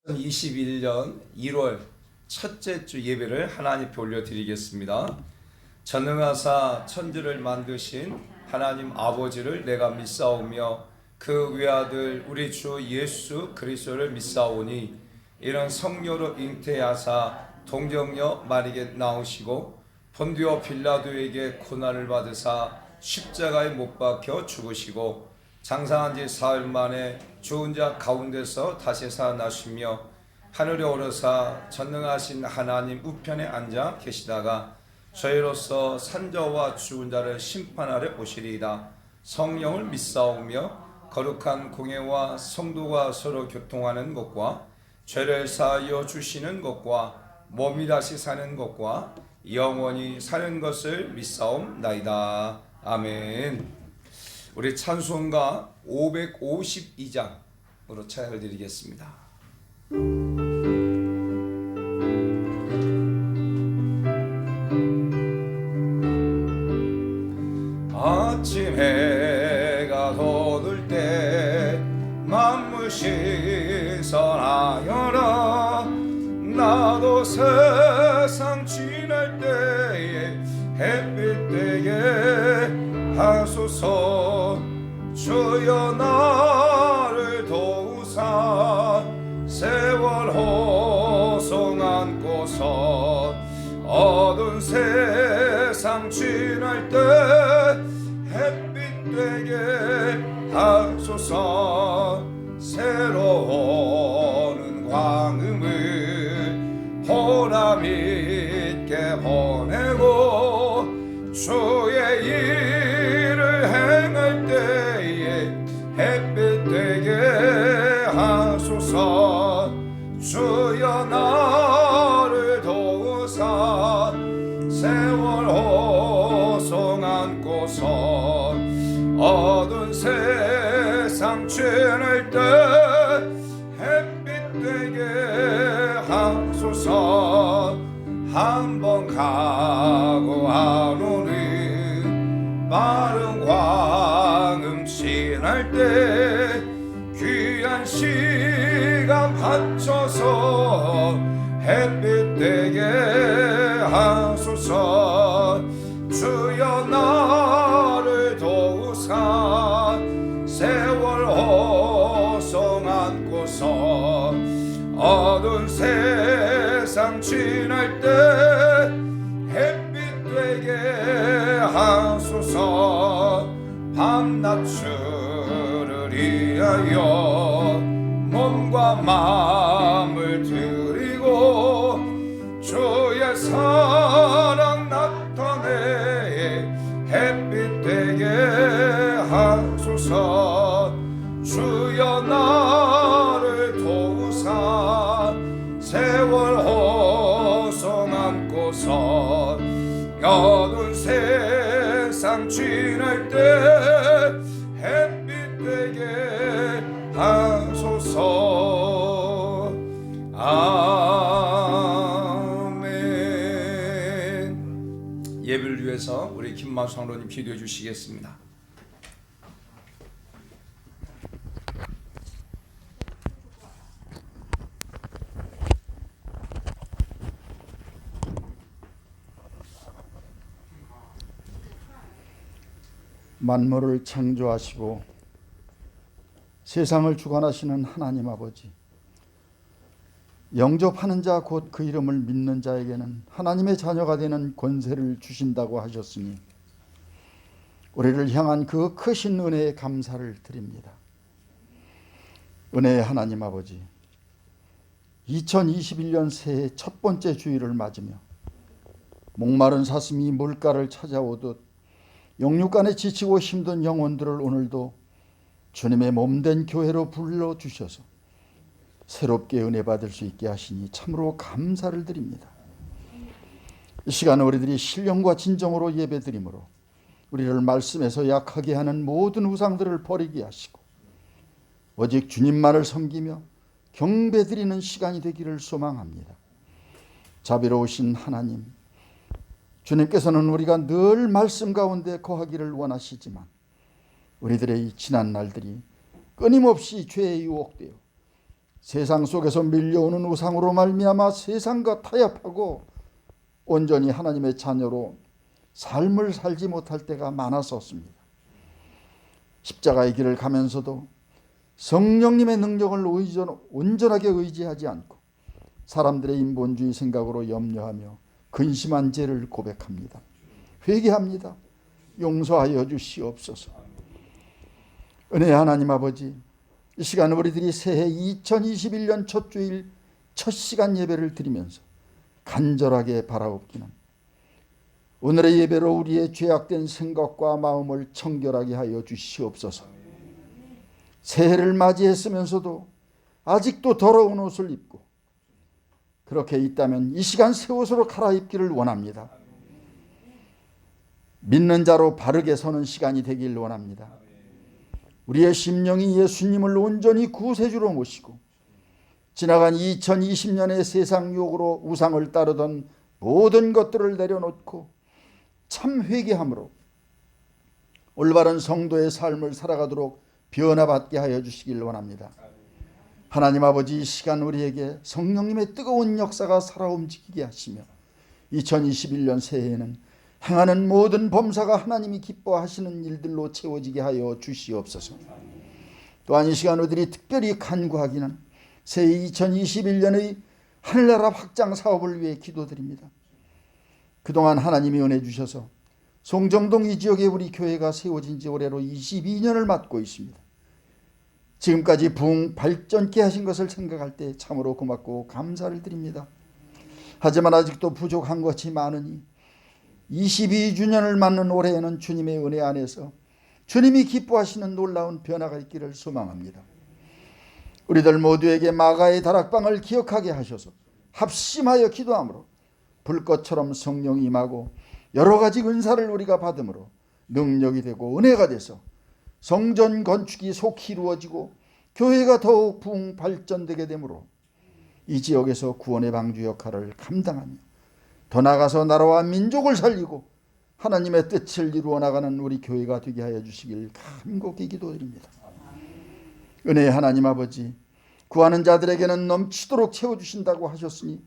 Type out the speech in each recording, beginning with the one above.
2021년 1월 첫째 주 예배를 하나님께 올려드리겠습니다. 전능하사 천지를 만드신 하나님 아버지를 내가 믿사오며 그 외아들 우리 주 예수 그리스도를 믿사오니 이런 성녀로 잉태하사 동정녀 마리게 나오시고 본디오 빌라도에게 고난을 받으사 십자가에 못 박혀 죽으시고 장사한 지 사흘 만에 죽은 자 가운데서 다시 살아나시며 하늘에 오르사 전능하신 하나님 우편에 앉아 계시다가 저희로서 산자와 죽은 자를 심판하러 오시리이다. 성령을 믿사오며 거룩한 공예와 성도가 서로 교통하는 것과 죄를 사하여 주시는 것과 몸이 다시 사는 것과 영원히 사는 것을 믿사옵나이다. 아멘. 우리 찬송가 552장으로 찬양을 드리겠습니다. 아침 해가 돋을 때 만물 신선하여라. 나도 세상 지날 때에 햇빛 때에 하소서. 주여 나를 도우사 세월 호송 안고서 어두운 세상 지날 때 햇빛 되게 하소서. 새로운 광음을 보람 있게 보내고 주의 일을 행할 때에 햇빛 되게 하소서. 주여 나를 도우사 세월 호송 안고서 어두운 세상 지날 때 햇빛 되게 하소서. 한번 가고 하루는 빠른 광음 지날 때 귀한 시간 바쳐서 햇빛 되게 하소서. 주여 나를 도우사 세월 호송 안고서 어두운 세상 지날 때 햇빛 되게 하소서. 밤낮주를 위하여 몸과 마음을 드리고 주의 사랑 나타내 햇빛 되게 하소서. 주여 나를 도우사 세월 호송 안고서 어두운 세상 지날 때 햇빛 되게 하소서. 아멘. 예배를 위해서 우리 김만수 장로님 기도해 주시겠습니다. 만물을 창조하시고 세상을 주관하시는 하나님 아버지, 영접하는 자 곧 그 이름을 믿는 자에게는 하나님의 자녀가 되는 권세를 주신다고 하셨으니 우리를 향한 그 크신 은혜에 감사를 드립니다. 은혜의 하나님 아버지, 2021년 새해 첫 번째 주일을 맞으며 목마른 사슴이 물가를 찾아오듯 영육간에 지치고 힘든 영혼들을 오늘도 주님의 몸된 교회로 불러주셔서 새롭게 은혜 받을 수 있게 하시니 참으로 감사를 드립니다. 이 시간 우리들이 신령과 진정으로 예배드리므로 우리를 말씀에서 약하게 하는 모든 우상들을 버리게 하시고 오직 주님만을 섬기며 경배드리는 시간이 되기를 소망합니다. 자비로우신 하나님, 주님께서는 우리가 늘 말씀 가운데 거하기를 원하시지만 우리들의 이 지난 날들이 끊임없이 죄에 유혹되어 세상 속에서 밀려오는 우상으로 말미암아 세상과 타협하고 온전히 하나님의 자녀로 삶을 살지 못할 때가 많았었습니다. 십자가의 길을 가면서도 성령님의 능력을 온전하게 의지하지 않고 사람들의 인본주의 생각으로 염려하며 근심한 죄를 고백합니다. 회개합니다. 용서하여 주시옵소서. 은혜의 하나님 아버지, 이 시간 우리들이 새해 2021년 첫 주일 첫 시간 예배를 드리면서 간절하게 바라옵기는 오늘의 예배로 우리의 죄악된 생각과 마음을 청결하게 하여 주시옵소서. 새해를 맞이했으면서도 아직도 더러운 옷을 입고 그렇게 있다면 이 시간 새 옷으로 갈아입기를 원합니다. 믿는 자로 바르게 서는 시간이 되길 원합니다. 우리의 심령이 예수님을 온전히 구세주로 모시고 지나간 2020년의 세상 욕으로 우상을 따르던 모든 것들을 내려놓고 참 회개함으로 올바른 성도의 삶을 살아가도록 변화받게 하여 주시길 원합니다. 하나님 아버지, 이 시간 우리에게 성령님의 뜨거운 역사가 살아 움직이게 하시며 2021년 새해에는 행하는 모든 범사가 하나님이 기뻐하시는 일들로 채워지게 하여 주시옵소서. 또한 이 시간 우리들이 특별히 간구하기는 새해 2021년의 하늘나라 확장 사업을 위해 기도드립니다. 그동안 하나님이 은혜 주셔서 송정동 이 지역에 우리 교회가 세워진 지 올해로 22년을 맞고 있습니다. 지금까지 부흥 발전케 하신 것을 생각할 때 참으로 고맙고 감사를 드립니다. 하지만 아직도 부족한 것이 많으니 22주년을 맞는 올해에는 주님의 은혜 안에서 주님이 기뻐하시는 놀라운 변화가 있기를 소망합니다. 우리들 모두에게 마가의 다락방을 기억하게 하셔서 합심하여 기도함으로 불꽃처럼 성령이 임하고 여러 가지 은사를 우리가 받음으로 능력이 되고 은혜가 돼서 성전 건축이 속히 이루어지고 교회가 더욱 부흥 발전되게 되므로 이 지역에서 구원의 방주 역할을 감당하며 더 나아가서 나라와 민족을 살리고 하나님의 뜻을 이루어 나가는 우리 교회가 되게 하여 주시길 간곡히 기도드립니다. 은혜의 하나님 아버지, 구하는 자들에게는 넘치도록 채워주신다고 하셨으니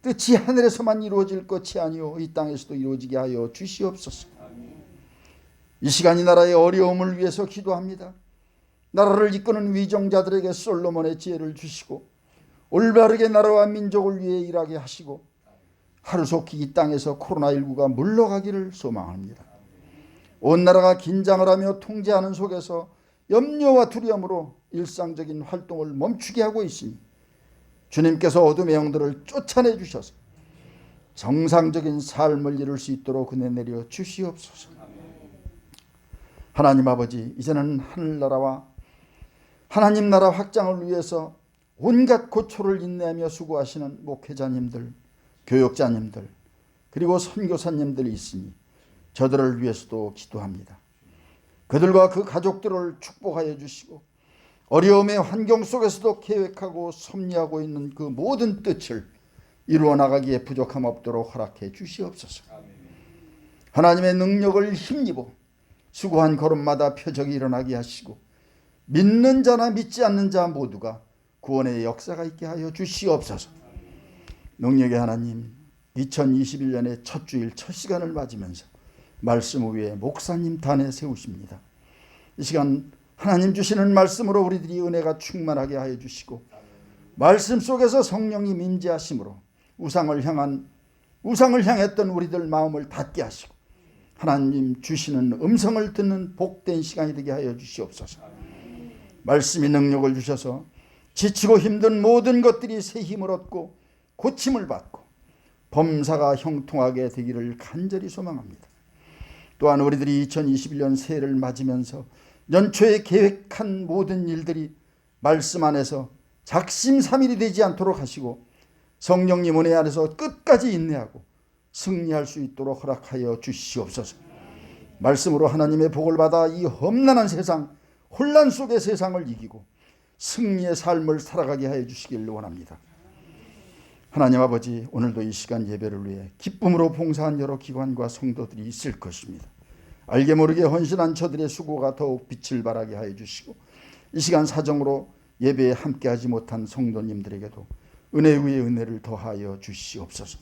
뜻이 하늘에서만 이루어질 것이 아니요 이 땅에서도 이루어지게 하여 주시옵소서. 이 시간 이 나라의 어려움을 위해서 기도합니다. 나라를 이끄는 위정자들에게 솔로몬의 지혜를 주시고 올바르게 나라와 민족을 위해 일하게 하시고 하루속히 이 땅에서 코로나19가 물러가기를 소망합니다. 온 나라가 긴장을 하며 통제하는 속에서 염려와 두려움으로 일상적인 활동을 멈추게 하고 있으니 주님께서 어둠의 영들을 쫓아내 주셔서 정상적인 삶을 이룰 수 있도록 은혜 내려 주시옵소서. 하나님 아버지, 이제는 하늘나라와 하나님 나라 확장을 위해서 온갖 고초를 인내하며 수고하시는 목회자님들, 교역자님들, 그리고 선교사님들이 있으니 저들을 위해서도 기도합니다. 그들과 그 가족들을 축복하여 주시고 어려움의 환경 속에서도 계획하고 섭리하고 있는 그 모든 뜻을 이루어 나가기에 부족함 없도록 허락해 주시옵소서. 하나님의 능력을 힘입어 수고한 걸음마다 표적이 일어나게 하시고 믿는 자나 믿지 않는 자 모두가 구원의 역사가 있게 하여 주시옵소서. 능력의 하나님, 2021년의 첫 주일 첫 시간을 맞으면서 말씀 위에 목사님 단에 세우십니다. 이 시간 하나님 주시는 말씀으로 우리들이 은혜가 충만하게 하여 주시고 말씀 속에서 성령님 임재하심으로 우상을 향했던 우리들 마음을 닫게 하시고 하나님 주시는 음성을 듣는 복된 시간이 되게 하여 주시옵소서. 말씀이 능력을 주셔서 지치고 힘든 모든 것들이 새 힘을 얻고 고침을 받고 범사가 형통하게 되기를 간절히 소망합니다. 또한 우리들이 2021년 새해를 맞으면서 연초에 계획한 모든 일들이 말씀 안에서 작심삼일이 되지 않도록 하시고 성령님 은혜 안에서 끝까지 인내하고 승리할 수 있도록 허락하여 주시옵소서. 말씀으로 하나님의 복을 받아 이 험난한 세상, 혼란 속의 세상을 이기고 승리의 삶을 살아가게 하여 주시길 원합니다. 하나님 아버지, 오늘도 이 시간 예배를 위해 기쁨으로 봉사한 여러 기관과 성도들이 있을 것입니다. 알게 모르게 헌신한 저들의 수고가 더욱 빛을 발하게 하여 주시고 이 시간 사정으로 예배에 함께하지 못한 성도님들에게도 은혜 위에 은혜를 더하여 주시옵소서.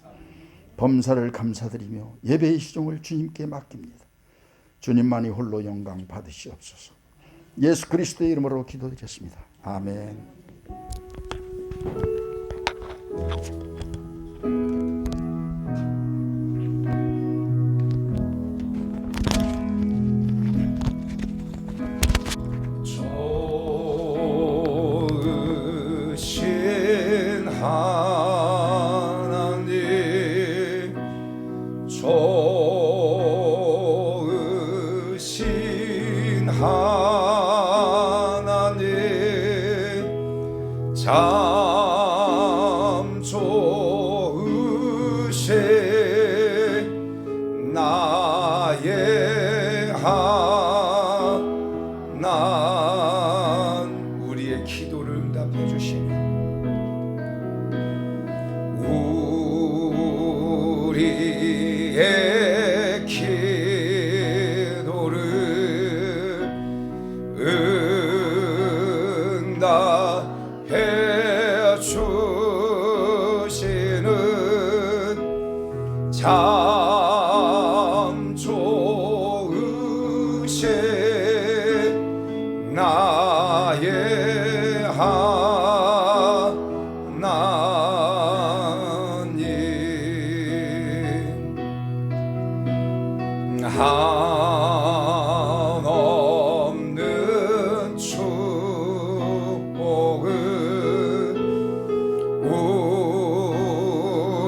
범사를 감사드리며 예배의 시종을 주님께 맡깁니다. 주님만이 홀로 영광 받으시옵소서. 예수 그리스도의 이름으로 기도드렸습니다. 아멘. 좋으신 하나님, 좋으신 하나님, 참 좋으신 나의 하나님, 우리의 기도를 응답해 주시며 우리의 기도를 응답해 주시는 참 좋으신 나의 하나님, 한없는 축복을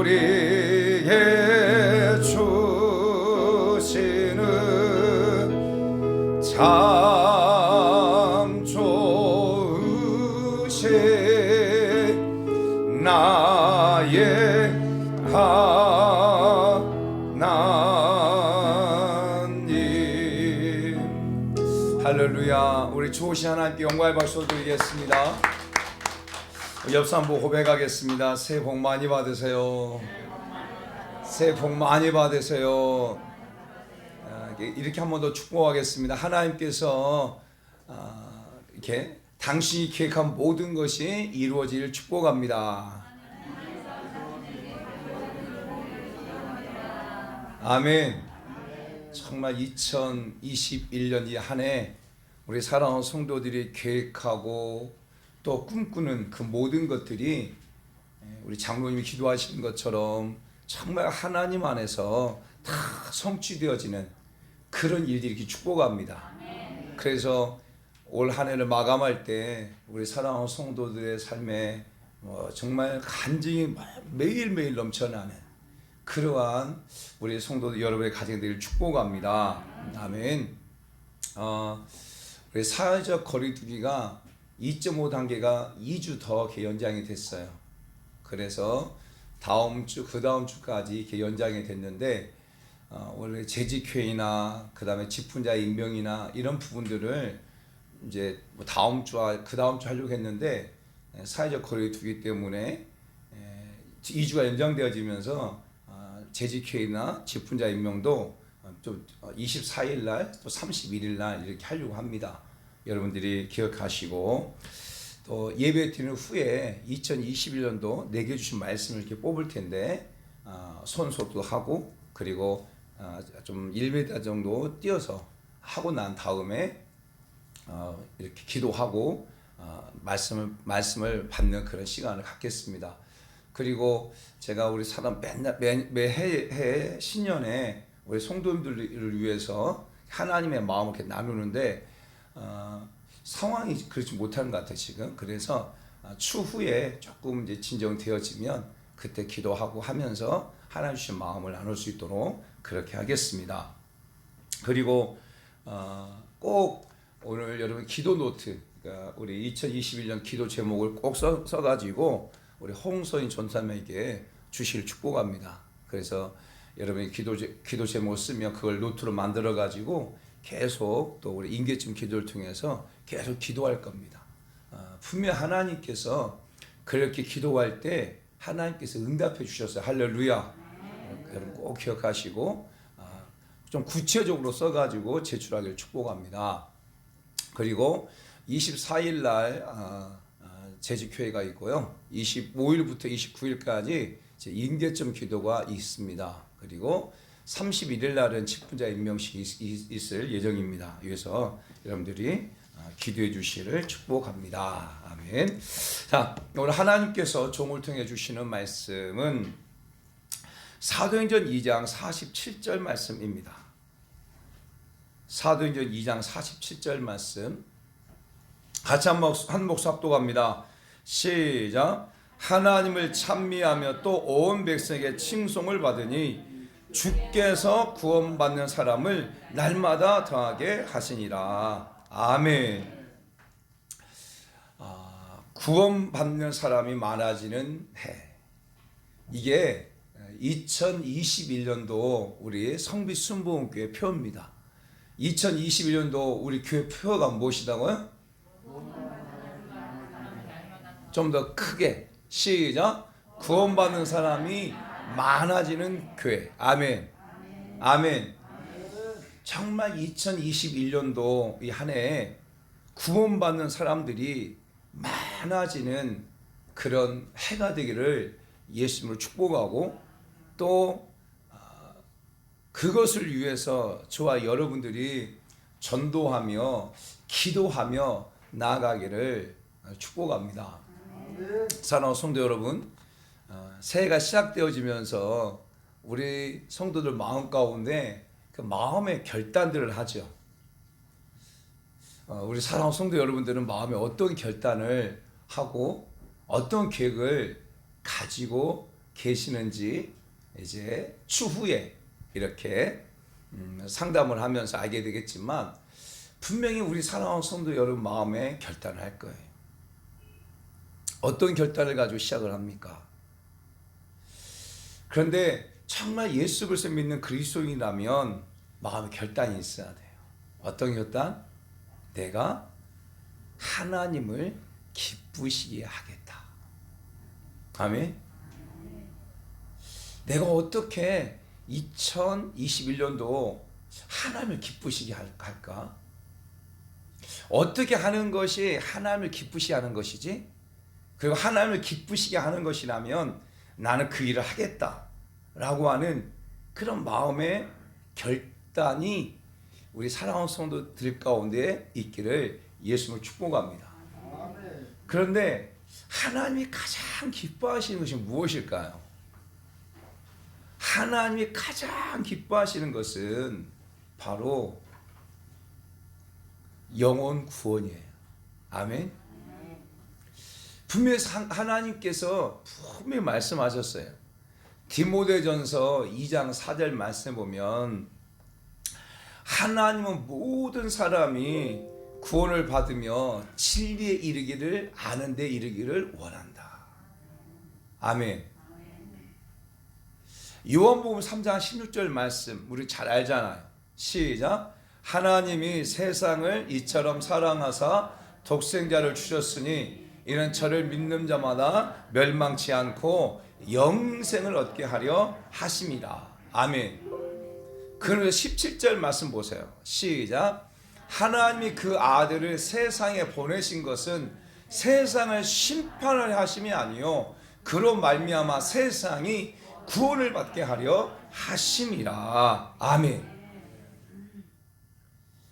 우리에게 주시는 참 좋으신 나의 하나님. 할렐루야. 우리 좋으신 하나님께 영광의 박수 드리겠습니다. 옆 사람 보고 고백하겠습니다. 새해 복 많이 받으세요. 새해 복 많이 받으세요. 이렇게 한 번 더 축복하겠습니다. 하나님께서 이렇게 당신이 계획한 모든 것이 이루어질 축복합니다. 아멘. 정말 2021년 이 한 해 우리 사랑하는 성도들이 계획하고 또 꿈꾸는 그 모든 것들이 우리 장로님이 기도하시는 것처럼 정말 하나님 안에서 다 성취되어지는 그런 일들이 이렇게 축복합니다. 그래서 올 한 해를 마감할 때 우리 사랑하는 성도들의 삶에 정말 간증이 매일매일 넘쳐나는 그러한 우리 성도들 여러분의 가정들을 축복합니다. 아멘. 우리 사회적 거리두기가 2.5 단계가 2주 더 이렇게 연장이 됐어요. 그래서 다음 주, 그 다음 주까지 이렇게 연장이 됐는데 원래 재직회의나 그 다음에 직분자 임명이나 이런 부분들을 이제 다음 주와 그 다음 주 하려고 했는데 사회적 거리두기 때문에 2주가 연장되어지면서 재직회의나 직분자 임명도 좀 24일 날 또 31일 날 이렇게 하려고 합니다. 여러분들이 기억하시고 또 예배 드리는 후에 2021년도 내게 주신 말씀을 이렇게 뽑을 텐데 손소도 하고 그리고 좀 1m 정도 뛰어서 하고 난 다음에 이렇게 기도하고 말씀을 받는 그런 시간을 갖겠습니다. 그리고 제가 우리 사람 매해 신년에 우리 성도님들을 위해서 하나님의 마음을 이렇게 나누는데 상황이 그렇지 못하는 것 같아요 지금. 그래서 추후에 조금 이제 진정되어지면 그때 기도하고 하면서 하나님 주신 마음을 나눌 수 있도록 그렇게 하겠습니다. 그리고 꼭 오늘 여러분 기도 노트, 그러니까 우리 2021년 기도 제목을 꼭 써가지고 우리 홍서인 전사님에게 주실 축복합니다. 그래서 여러분이 기도 제목을 쓰면 그걸 노트로 만들어 가지고 계속 또 우리 인계점 기도를 통해서 계속 기도할 겁니다. 분명 하나님께서 그렇게 기도할 때 하나님께서 응답해 주셨어요. 할렐루야. 여러분 꼭 기억하시고 좀 구체적으로 써가지고 제출하기를 축복합니다. 그리고 24일 날 재직회의가 있고요. 25일부터 29일까지 임계점 기도가 있습니다. 그리고 31일 날은 직분자 임명식이 있을 예정입니다. 그래서 여러분들이 기도해 주시기를 축복합니다. 아멘. 자, 오늘 하나님께서 종을 통해 주시는 말씀은 사도행전 2장 47절 말씀입니다. 사도행전 2장 47절 말씀 같이 한 목소 합독합니다. 시작. 하나님을 찬미하며 또 온 백성에게 칭송을 받으니 주께서 구원받는 사람을 날마다 더하게 하시니라. 아멘. 구원받는 사람이 많아지는 해. 이게 2021년도 우리 성비 순복음교회 표입니다. 2021년도 우리 교회 표가 무엇이다고요? 좀 더 크게 시작. 구원받는 사람이 많아지는 교회. 아멘. 아멘. 정말 2021년도 이 한 해에 구원받는 사람들이 많아지는 그런 해가 되기를 예수님을 축복하고 또 그것을 위해서 저와 여러분들이 전도하며 기도하며 나아가기를 축복합니다. 사랑하는 성도 여러분, 새해가 시작되어지면서 우리 성도들 마음 가운데 그 마음의 결단들을 하죠. 우리 사랑하는 성도 여러분들은 마음에 어떤 결단을 하고 어떤 계획을 가지고 계시는지 이제 추후에 이렇게 상담을 하면서 알게 되겠지만 분명히 우리 사랑하는 성도 여러분 마음에 결단을 할 거예요. 어떤 결단을 가지고 시작을 합니까? 그런데 정말 예수 그리스도 믿는 그리스도인이라면 마음에 결단이 있어야 돼요. 어떤 결단? 내가 하나님을 기쁘시게 하겠다. 아멘. 내가 어떻게 2021년도 하나님을 기쁘시게 할까? 어떻게 하는 것이 하나님을 기쁘시게 하는 것이지? 그리고 하나님을 기쁘시게 하는 것이라면 나는 그 일을 하겠다라고 하는 그런 마음의 결단이 우리 사랑하는 성도들 가운데 있기를 예수님을 축복합니다. 그런데 하나님이 가장 기뻐하시는 것이 무엇일까요? 하나님이 가장 기뻐하시는 것은 바로 영혼 구원이에요. 아멘. 분명히 하나님께서 분명히 말씀하셨어요. 디모데전서 2장 4절 말씀 보면 하나님은 모든 사람이 구원을 받으며 진리에 이르기를 아는 데 이르기를 원한다. 아멘. 요한복음 3장 16절 말씀 우리 잘 알잖아요. 시작. 하나님이 세상을 이처럼 사랑하사 독생자를 주셨으니 이는 저를 믿는 자마다 멸망치 않고 영생을 얻게 하려 하심이라. 아멘. 그러면서 17절 말씀 보세요. 시작. 하나님이 그 아들을 세상에 보내신 것은 세상을 심판을 하심이 아니요 그로 말미암아 세상이 구원을 받게 하려 하심이라. 아멘.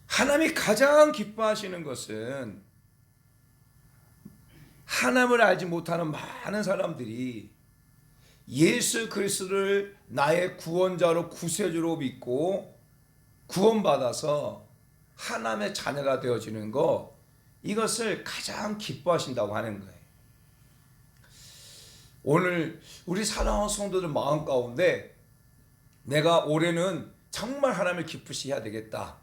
하나님이 가장 기뻐하시는 것은 하나님을 알지 못하는 많은 사람들이 예수 그리스도를 나의 구원자로 구세주로 믿고 구원받아서 하나님의 자녀가 되어지는 것, 이것을 가장 기뻐하신다고 하는 거예요. 오늘 우리 사랑하는 성도들 마음 가운데 내가 올해는 정말 하나님을 기쁘시게 해야 되겠다.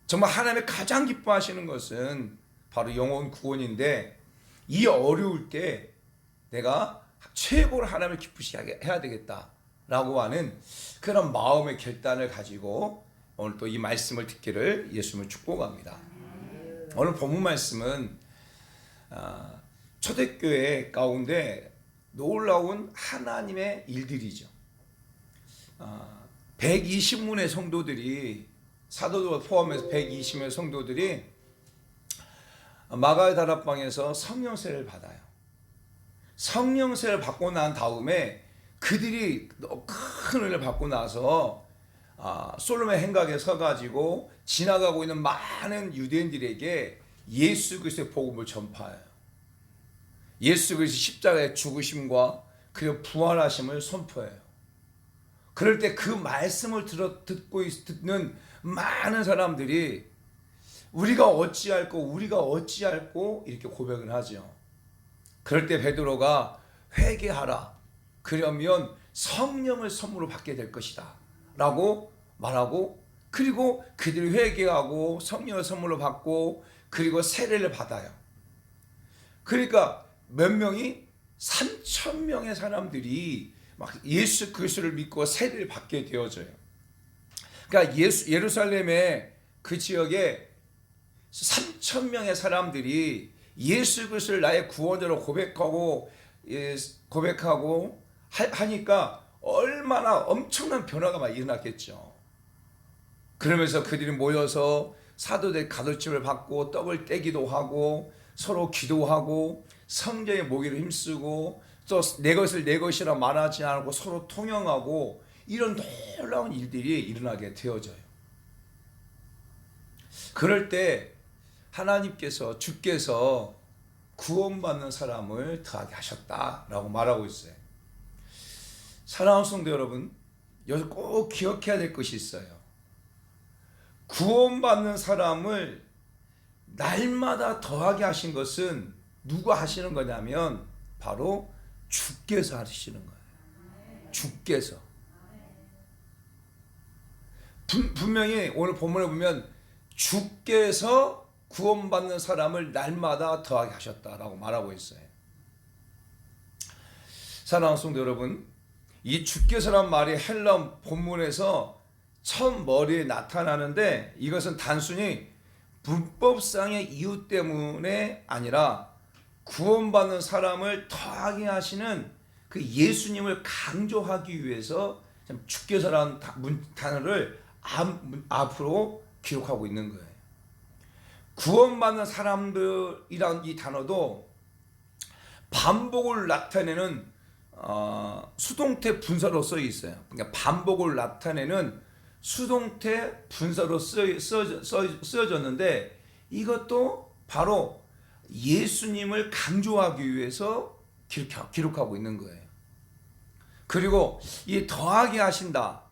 정말 하나님의 가장 기뻐하시는 것은 바로 영혼 구원인데 이 어려울 때 내가 최고로 하나님을 기쁘시게 해야 되겠다라고 하는 그런 마음의 결단을 가지고 오늘 또 이 말씀을 듣기를 예수님을 축복합니다. 오늘 본문 말씀은 초대교회 가운데 놀라운 하나님의 일들이죠. 120문의 성도들이 사도들 포함해서 120명의 성도들이 마가의 다락방에서 성령세를 받아요. 성령세를 받고 난 다음에 그들이 큰 은혜를 받고 나서 솔로몬 행각에 서가지고 지나가고 있는 많은 유대인들에게 예수 그리스도의 복음을 전파해요. 예수 그리스도 십자가의 죽으심과 그리고 부활하심을 선포해요. 그럴 때 그 말씀을 듣는 많은 사람들이 우리가 어찌할꼬 이렇게 고백을 하죠. 그럴 때 베드로가 회개하라. 그러면 성령을 선물로 받게 될 것이다. 라고 말하고, 그리고 그들이 회개하고 성령을 선물로 받고 그리고 세례를 받아요. 그러니까 몇 명이 3,000명의 사람들이 막 예수 그리스도를 믿고 세례를 받게 되어져요. 그러니까 예루살렘의 그 지역에 3,000명의 사람들이 예수 그리스도를 나의 구원자로 고백하고 하니까 얼마나 엄청난 변화가 막 일어났겠죠. 그러면서 그들이 모여서 사도들 가르침을 받고 떡을 떼기도 하고 서로 기도하고 성경의 모기를 힘쓰고 또 내 것을 내 것이라 말하지 않고 서로 통용하고 이런 놀라운 일들이 일어나게 되어져요. 그럴 때 하나님께서 주께서 구원받는 사람을 더하게 하셨다라고 말하고 있어요. 사랑하는 성도 여러분, 여기서 꼭 기억해야 될 것이 있어요. 구원받는 사람을 날마다 더하게 하신 것은 누가 하시는 거냐면 바로 주께서 하시는 거예요. 주께서. 분명히 오늘 본문에 보면 주께서 구원받는 사람을 날마다 더하게 하셨다라고 말하고 있어요. 사랑하는 성도 여러분, 이 주께서란 말이 헬라 본문에서 처음 머리에 나타나는데 이것은 단순히 문법상의 이유 때문에 아니라 구원받는 사람을 더하게 하시는 그 예수님을 강조하기 위해서 주께서라는 단어를 앞으로 기록하고 있는 거예요. 구원받는 사람들이란 이 단어도 반복을 나타내는 수동태 분사로 써 있어요. 그러니까 반복을 나타내는 수동태 분사로 쓰여졌는데 이것도 바로 예수님을 강조하기 위해서 기록하고 있는 거예요. 그리고 이 더하게 하신다는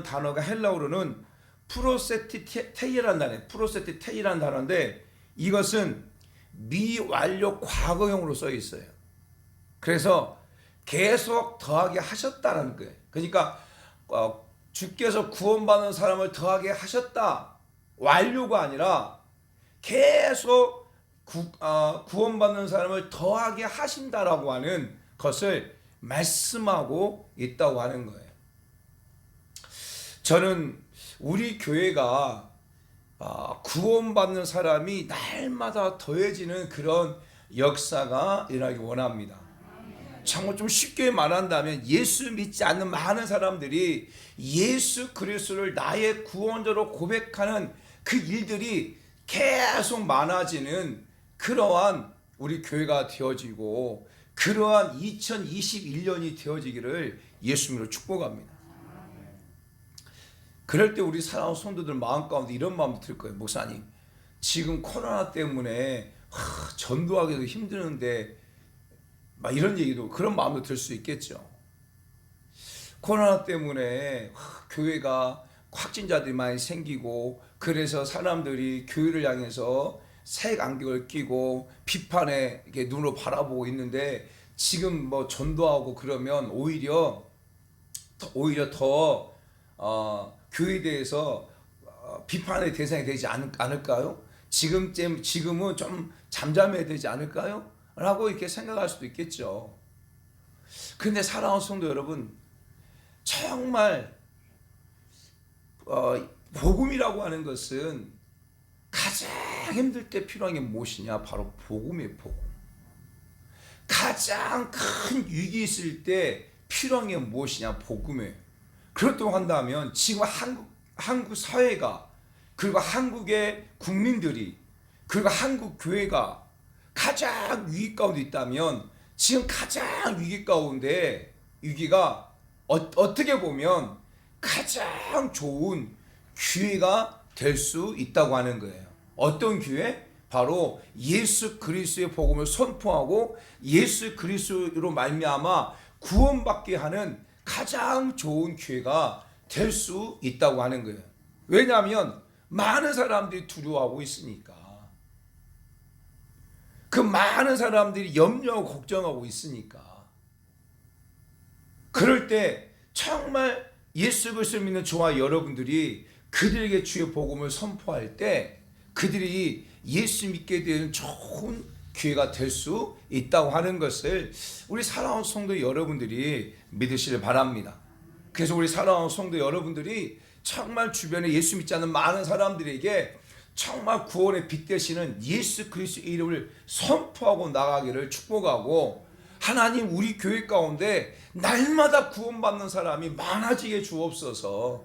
단어가 헬라어로는 프로세티테이라는 단어예요. 프로세티테이라는 단어인데 이것은 미완료 과거형으로 써 있어요. 그래서 계속 더하게 하셨다는 거예요. 그러니까 주께서 구원받는 사람을 더하게 하셨다. 완료가 아니라 계속 구원받는 사람을 더하게 하신다라고 하는 것을 말씀하고 있다고 하는 거예요. 저는 우리 교회가 구원받는 사람이 날마다 더해지는 그런 역사가 일어나기 원합니다. 정말 좀 쉽게 말한다면 예수 믿지 않는 많은 사람들이 예수 그리스도를 나의 구원자로 고백하는 그 일들이 계속 많아지는 그러한 우리 교회가 되어지고 그러한 2021년이 되어지기를 예수님으로 축복합니다. 그럴 때 우리 사랑하는 성도들 마음 가운데 이런 마음도 들 거예요. 목사님, 지금 코로나 때문에 전도하기도 힘드는데 막 이런 얘기도 그런 마음도 들 수 있겠죠. 코로나 때문에 교회가 확진자들이 많이 생기고 그래서 사람들이 교회를 향해서 색 안경을 끼고 비판의 눈으로 바라보고 있는데 지금 뭐 전도하고 그러면 오히려 더 교회에 대해서 비판의 대상이 되지 않을까요? 지금은 좀 잠잠해야 되지 않을까요? 라고 이렇게 생각할 수도 있겠죠. 그런데 사랑하는 성도 여러분, 정말 복음이라고 하는 것은 가장 힘들 때 필요한 게 무엇이냐? 바로 복음이에요. 복음. 가장 큰 위기 있을 때 필요한 게 무엇이냐? 복음이에요. 그렇다고 한다면 지금 한국 사회가 그리고 한국의 국민들이 그리고 한국 교회가 가장 위기 가운데 있다면 지금 가장 위기 가운데 위기가 어떻게 보면 가장 좋은 기회가 될 수 있다고 하는 거예요. 어떤 기회? 바로 예수 그리스도의 복음을 선포하고 예수 그리스도로 말미암아 구원받게 하는 가장 좋은 기회가 될 수 있다고 하는 거예요. 왜냐하면 많은 사람들이 두려워하고 있으니까. 그 많은 사람들이 염려하고 걱정하고 있으니까. 그럴 때 정말 예수 그리스도를 믿는 저와 여러분들이 그들에게 주의 복음을 선포할 때 그들이 예수 믿게 되는 좋은 기회가 될 수 있다고 하는 것을 우리 사랑하는 성도 여러분들이 믿으시길 바랍니다. 그래서 우리 사랑하는 성도 여러분들이 정말 주변에 예수 믿지 않는 많은 사람들에게 정말 구원의 빛 되시는 예수 그리스도의 이름을 선포하고 나가기를 축복하고, 하나님 우리 교회 가운데 날마다 구원받는 사람이 많아지게 주옵소서.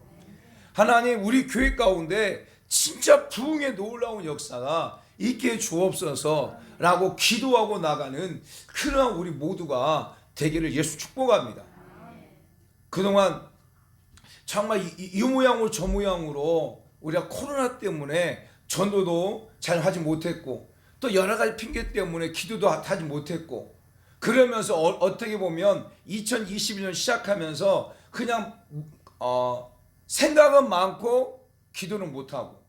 하나님 우리 교회 가운데 진짜 부흥의 놀라운 역사가 있게 주옵소서 라고 기도하고 나가는 그러한 우리 모두가 되기를 예수 축복합니다. 그동안 정말 이 모양으로 저 모양으로 우리가 코로나 때문에 전도도 잘 하지 못했고 또 여러 가지 핑계 때문에 기도도 하지 못했고, 그러면서 어떻게 보면 2021년 시작하면서 그냥 생각은 많고 기도는 못하고,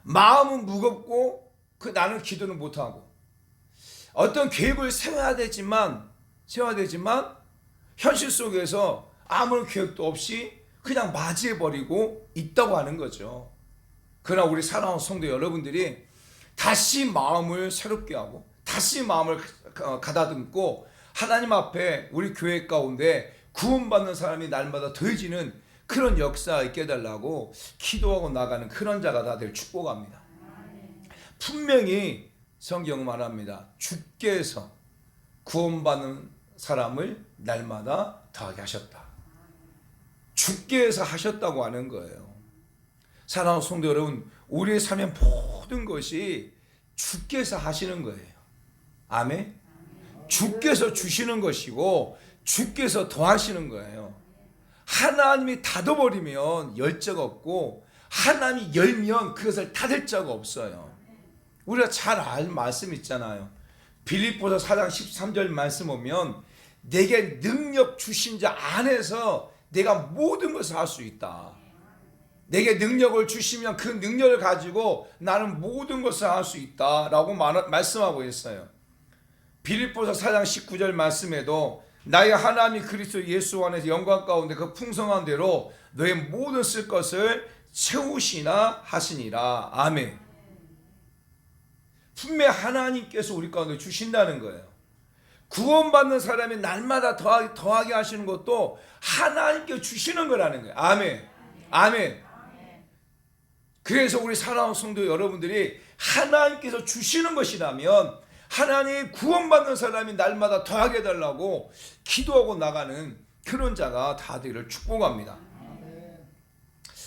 마음은 무겁고 나는 기도는 못하고, 어떤 계획을 세워야 되지만 현실 속에서 아무런 계획도 없이 그냥 맞이해버리고 있다고 하는 거죠. 그러나 우리 사랑하는 성도 여러분들이 다시 마음을 새롭게 하고 다시 마음을 가다듬고 하나님 앞에 우리 교회 가운데 구원받는 사람이 날마다 더해지는 그런 역사 있게 해달라고 기도하고 나가는 그런 자가 다 될 축복합니다. 분명히 성경은 말합니다. 주께서 구원받는 사람을 날마다 더하게 하셨다. 주께서 하셨다고 하는 거예요. 사랑하는 성도 여러분, 우리의 삶의 모든 것이 주께서 하시는 거예요. 아멘. 주께서 주시는 것이고 주께서 더하시는 거예요. 하나님이 닫아버리면 열자가 없고 하나님이 열면 그것을 닫을 자가 없어요. 우리가 잘 아는 말씀 있잖아요. 빌립보서 4장 13절 말씀 보면 내게 능력 주신 자 안에서 내가 모든 것을 할 수 있다. 내게 능력을 주시면 그 능력을 가지고 나는 모든 것을 할 수 있다라고 말씀하고 있어요. 빌립보서 4장 19절 말씀에도 나의 하나님이 그리스도 예수 안에서 영광 가운데 그 풍성한 대로 너의 모든 쓸 것을 채우시나 하시니라. 아멘. 분명 하나님께서 우리 가운데 주신다는 거예요. 구원받는 사람이 날마다 더하게 하시는 것도 하나님께 주시는 거라는 거예요. 아멘. 아멘. 그래서 우리 사랑하는 성도 여러분들이 하나님께서 주시는 것이라면 하나님 구원받는 사람이 날마다 더하게 해달라고 기도하고 나가는 그런 자가 다 되기를 축복합니다.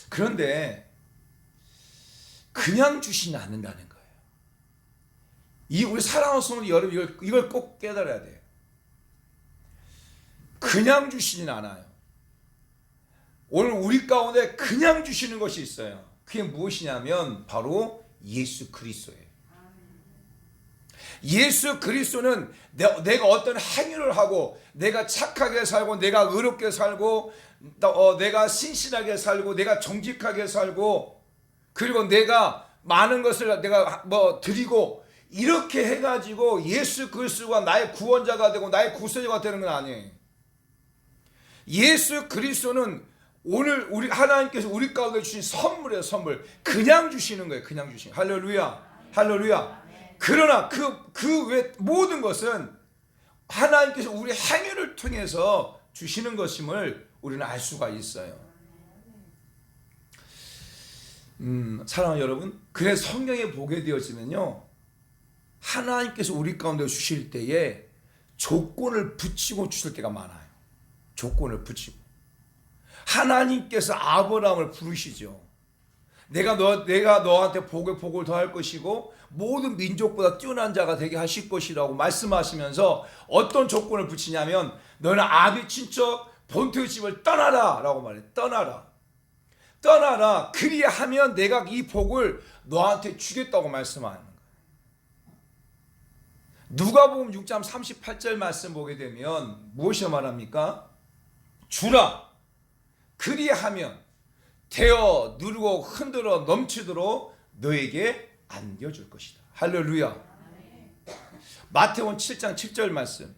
그런데 그냥 주시지 않는다는 거예요. 우리 사랑하는 성도 여러분, 이걸 꼭 깨달아야 돼요. 그냥 주시진 않아요. 오늘 우리 가운데 그냥 주시는 것이 있어요. 그게 무엇이냐면 바로 예수 그리스도예요. 예수 그리스도는 내가 어떤 행위를 하고 내가 착하게 살고 내가 의롭게 살고 내가 신실하게 살고 내가 정직하게 살고 그리고 내가 많은 것을 내가 드리고 이렇게 해가지고 예수 그리스도가 나의 구원자가 되고 나의 구세주가 되는 건 아니에요. 예수 그리스도는 오늘 우리 하나님께서 우리 가운데 주신 선물이에요. 선물. 그냥 주시는 거예요. 그냥 주시는. 할렐루야. 할렐루야. 그러나 그 외 모든 것은 하나님께서 우리 행위를 통해서 주시는 것임을 우리는 알 수가 있어요. 사랑하는 여러분, 그래서 성경에 보게 되어지면요, 하나님께서 우리 가운데 주실 때에 조건을 붙이고 주실 때가 많아요. 조건을 붙이고. 하나님께서 아브라함을 부르시죠. 내가 너한테 복을 더할 것이고 모든 민족보다 뛰어난 자가 되게 하실 것이라고 말씀하시면서 어떤 조건을 붙이냐면 너는 아비 친척 본토의 집을 떠나라 라고 말해. 떠나라. 그리하면 내가 이 복을 너한테 주겠다고 말씀하는 거예요. 누가복음 6장 38절 말씀 보게 되면 무엇이 말합니까? 주라. 그리하면 되어 누르고 흔들어 넘치도록 너에게 안겨줄 것이다. 할렐루야. 마태복음 7장 7절 말씀.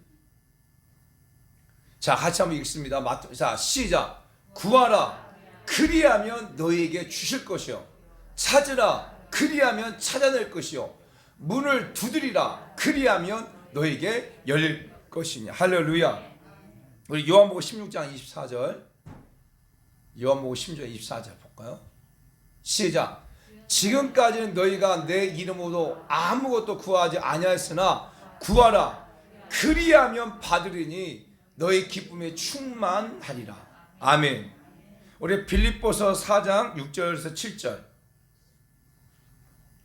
자, 같이 한번 읽습니다. 자, 시작. 구하라. 그리하면 너에게 주실 것이요. 찾으라. 그리하면 찾아낼 것이요. 문을 두드리라. 그리하면 너에게 열릴 것이냐. 할렐루야. 우리 요한복음 16장 24절. 요한복음 16장 24절 볼까요? 시작. 지금까지는 너희가 내 이름으로 아무것도 구하지 아니하였으나 구하라. 그리하면 받으리니 너희 기쁨에 충만하리라. 아멘. 우리 빌립보서 4장 6절에서 7절.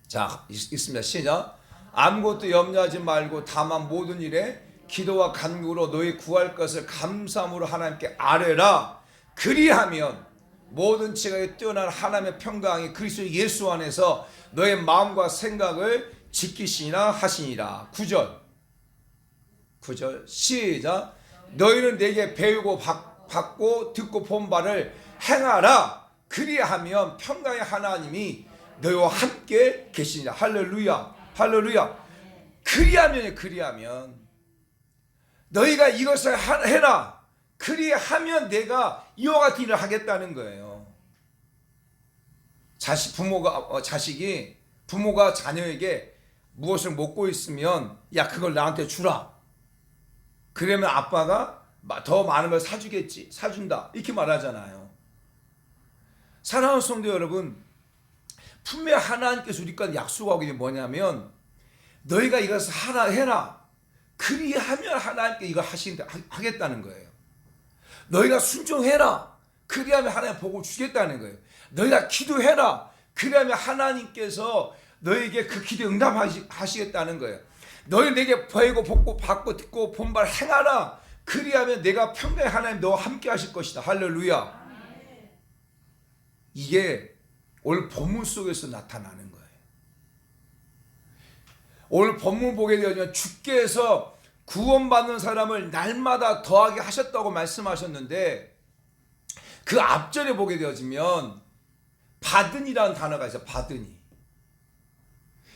자, 읽습니다. 시작. 아무것도 염려하지 말고 다만 모든 일에 기도와 간구로 너희 구할 것을 감사함으로 하나님께 아뢰라. 그리하면 모든 지각에 뛰어난 하나님의 평강이 그리스도 예수 안에서 너의 마음과 생각을 지키시나 하시니라. 9절 시작. 너희는 내게 배우고 받고 듣고 본 바를 행하라. 그리하면 평강의 하나님이 너희와 함께 계시니라. 할렐루야. 그리하면 너희가 이것을 해라. 그리하면 내가 이와 같은 일을 하겠다는 거예요. 자식이 부모가 자녀에게 무엇을 먹고 있으면 야, 그걸 나한테 주라. 그러면 아빠가 더 많은 걸 사준다 이렇게 말하잖아요. 사랑하는 성도 여러분, 분명 하나님께서 우리과 약속하고 있는 게 뭐냐면 너희가 이것을 해라. 그리하면 하나님께 이거 하겠다는 거예요. 너희가 순종해라. 그리하면 하나님 복을 주겠다는 거예요. 너희가 기도해라. 그리하면 하나님께서 너에게 그 기도에 응답하시겠다는 거예요. 너희 내게 배우고 받고 듣고 본 바를 행하라. 그리하면 내가 평강의 하나님 너와 함께 하실 것이다. 할렐루야. 이게 오늘 본문 속에서 나타나는 거예요. 오늘 본문 보게 되면 주께서 구원받는 사람을 날마다 더하게 하셨다고 말씀하셨는데 그 앞절에 보게 되어지면 받으니라는 단어가 있어요. 받으니.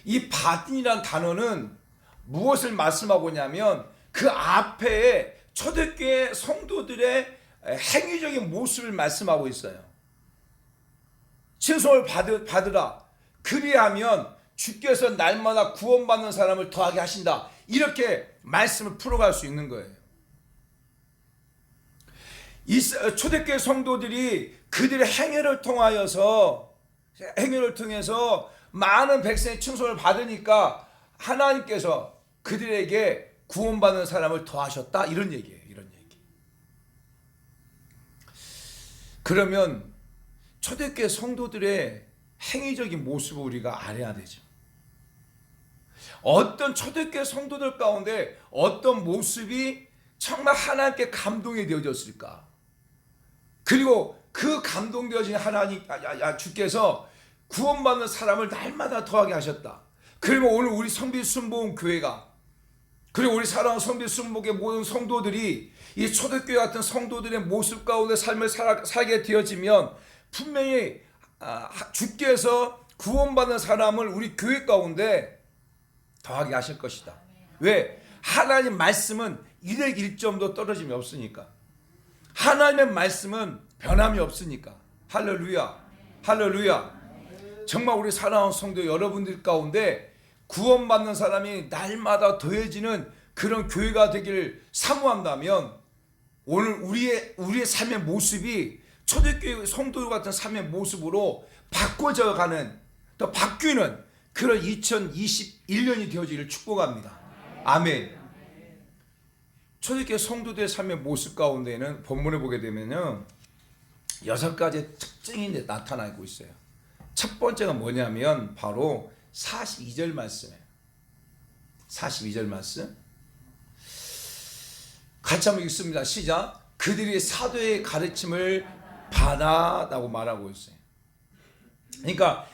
이 받으니라는 단어는 무엇을 말씀하고 있냐면 그 앞에 초대교회 성도들의 행위적인 모습을 말씀하고 있어요. 칭송을 받으라. 그리하면 주께서 날마다 구원받는 사람을 더하게 하신다. 이렇게 말씀을 풀어갈 수 있는 거예요. 이 초대교회 성도들이 그들의 행위를 통해서 많은 백성의 칭송을 받으니까 하나님께서 그들에게 구원받는 사람을 더하셨다. 이런 얘기예요. 이런 얘기. 그러면 초대교회 성도들의 행위적인 모습을 우리가 알아야 되죠. 어떤 초대교회 성도들 가운데 어떤 모습이 정말 하나님께 감동이 되어졌을까? 그리고 그 감동되어진 하나님 주께서 구원받는 사람을 날마다 더하게 하셨다. 그리고 오늘 우리 성비 순복음 교회가 그리고 우리 사랑하는 성비 순복의 모든 성도들이 이 초대교회 같은 성도들의 모습 가운데 삶을 살게 되어지면 분명히 주께서 구원받는 사람을 우리 교회 가운데 더하게 하실 것이다. 왜? 하나님 말씀은 일액 일점도 떨어짐이 없으니까. 하나님의 말씀은 변함이 없으니까. 할렐루야. 정말 우리 사랑하는 성도 여러분들 가운데 구원받는 사람이 날마다 더해지는 그런 교회가 되기를 사모한다면 오늘 우리의 삶의 모습이 초대교회 성도 같은 삶의 모습으로 바꿔져 가는, 또 바뀌는 그런 2021년이 되어지기를 축복합니다. 아멘. 초대교회 성도들의 삶의 모습 가운데는 본문을 보게 되면요 6가지 특징이 나타나고 있어요. 첫 번째가 뭐냐면 바로 42절 말씀이에요. 42절 말씀 같이 한번 읽습니다. 시작. 그들이 사도의 가르침을 받아라고 말하고 있어요. 그러니까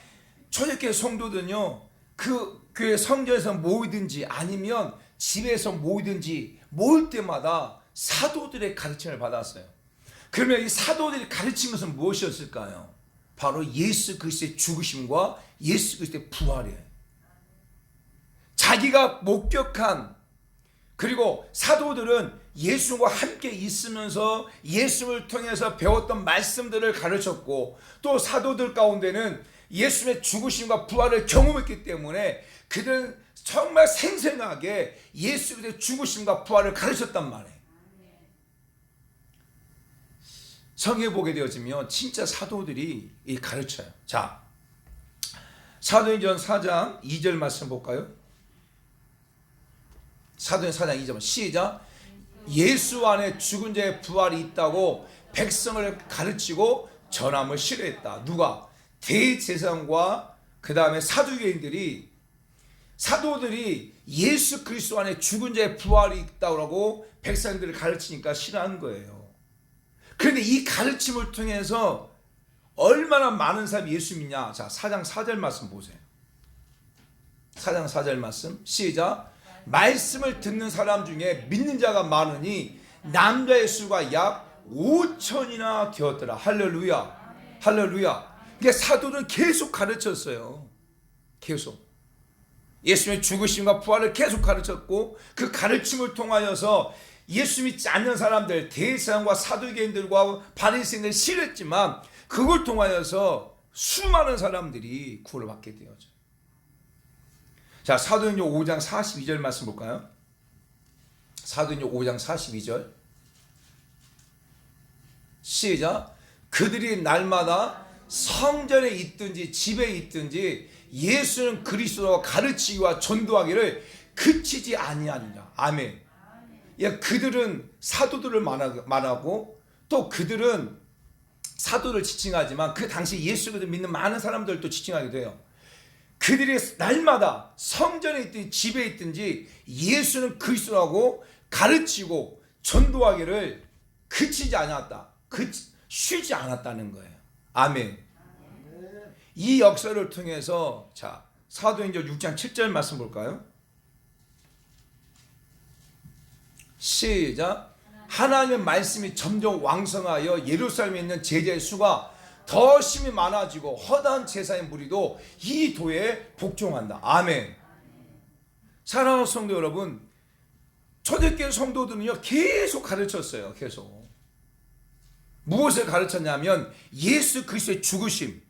초대교회 성도들은요, 그 교회 성전에서 모이든지 아니면 집에서 모이든지 모일 때마다 사도들의 가르침을 받았어요. 그러면 이 사도들이 가르친 것은 무엇이었을까요? 바로 예수 그리스도의 죽으심과 예수 그리스도의 부활이에요. 자기가 목격한, 그리고 사도들은 예수와 함께 있으면서 예수를 통해서 배웠던 말씀들을 가르쳤고, 또 사도들 가운데는 예수의 죽으심과 부활을 경험했기 때문에 그들은 정말 생생하게 예수의 죽으심과 부활을 가르쳤단 말이에요. 성경에 보게 되어지면 진짜 사도들이 가르쳐요. 자, 사도행전 4장 2절 말씀 볼까요? 사도행전 4장 2절 시작. 예수 안에 죽은 자의 부활이 있다고 백성을 가르치고 전함을 싫어했다. 누가? 대제사장과 그 다음에 사두개인들이, 사도들이 예수 그리스도 안에 죽은 자의 부활이 있다고 백성들을 가르치니까 싫어하는 거예요. 그런데 이 가르침을 통해서 얼마나 많은 사람이 예수 믿냐. 자, 4장 4절 말씀 보세요. 4장 4절 말씀 시작. 말씀을 듣는 사람 중에 믿는 자가 많으니 남자의 수가 약 5천이나 되었더라. 할렐루야. 할렐루야. 그러니까 사도는 계속 가르쳤어요. 계속 예수님의 죽으심과 부활을 계속 가르쳤고, 그 가르침을 통하여서 예수 믿지 않는 사람들, 대제사장과 사두개인들과 바리새인들이 싫었지만 그걸 통하여서 수많은 사람들이 구원을 받게 되어져요. 자, 사도행전 5장 42절 말씀 볼까요? 사도행전 5장 42절 시작. 그들이 날마다 성전에 있든지 집에 있든지 예수는 그리스도로 가르치기와 전도하기를 그치지 아니하니라. 아멘. 야, 그들은 사도들을 말하고 또 그들은 사도를 지칭하지만 그 당시 예수를 믿는 많은 사람들도 지칭하기도 해요. 그들이 날마다 성전에 있든지 집에 있든지 예수는 그리스도라고 가르치고 전도하기를 그치지 않았다. 쉬지 않았다는 거예요. 아멘. 이 역사를 통해서, 자, 사도행전 6장 7절 말씀 볼까요? 시작. 하나님의 말씀이 점점 왕성하여 예루살렘에 있는 제자의 수가 더 심히 많아지고 허다한 제사의 무리도 이 도에 복종한다. 아멘. 사랑하는 성도 여러분, 초대교회 성도들은요 계속 가르쳤어요. 계속 무엇을 가르쳤냐면 예수 그리스도의 죽으심,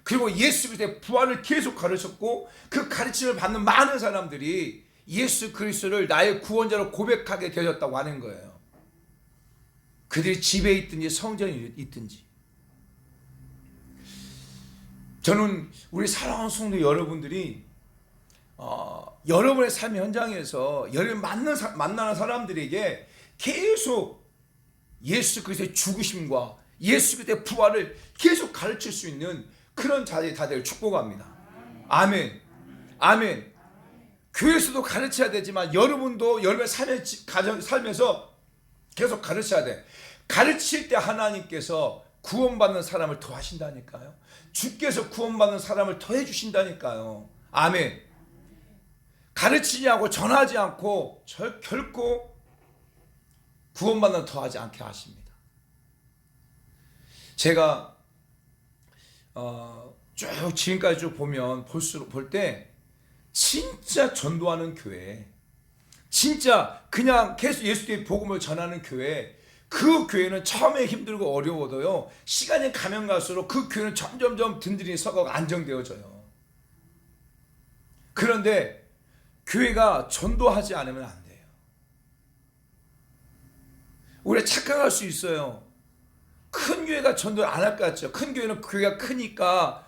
그리고 예수 그리스도의 부활을 계속 가르쳤고, 그 가르침을 받는 많은 사람들이 예수 그리스도를 나의 구원자로 고백하게 되었다고 하는 거예요. 그들이 집에 있든지 성전에 있든지. 저는 우리 사랑하는 성도 여러분들이 여러분의 삶의 현장에서 여러분 만나는 사람들에게 계속 예수 그리스도의 죽으심과 예수 그리스도의 부활을 계속 가르칠 수 있는 그런 자들이 다들 축복합니다. 아멘. 아멘. 교회에서도 가르쳐야 되지만 여러분도 여러분의 삶에서 계속 가르쳐야 돼. 가르칠 때 하나님께서 구원받는 사람을 더하신다니까요. 주께서 구원받는 사람을 더해 주신다니까요. 아멘. 가르치지 않고 전하지 않고 결코 구원받는 더하지 않게 하십니다. 제가 쭉 지금까지 쭉 보면 볼 때 진짜 전도하는 교회, 진짜 그냥 계속 예수의 복음을 전하는 교회, 그 교회는 처음에 힘들고 어려워도요 시간이 가면 갈수록 그 교회는 점점점 든든히 서고 안정되어져요. 그런데 교회가 전도하지 않으면 안 돼요. 우리가 착각할 수 있어요. 큰 교회가 전도를 안 할 것 같죠. 큰 교회는 교회가 크니까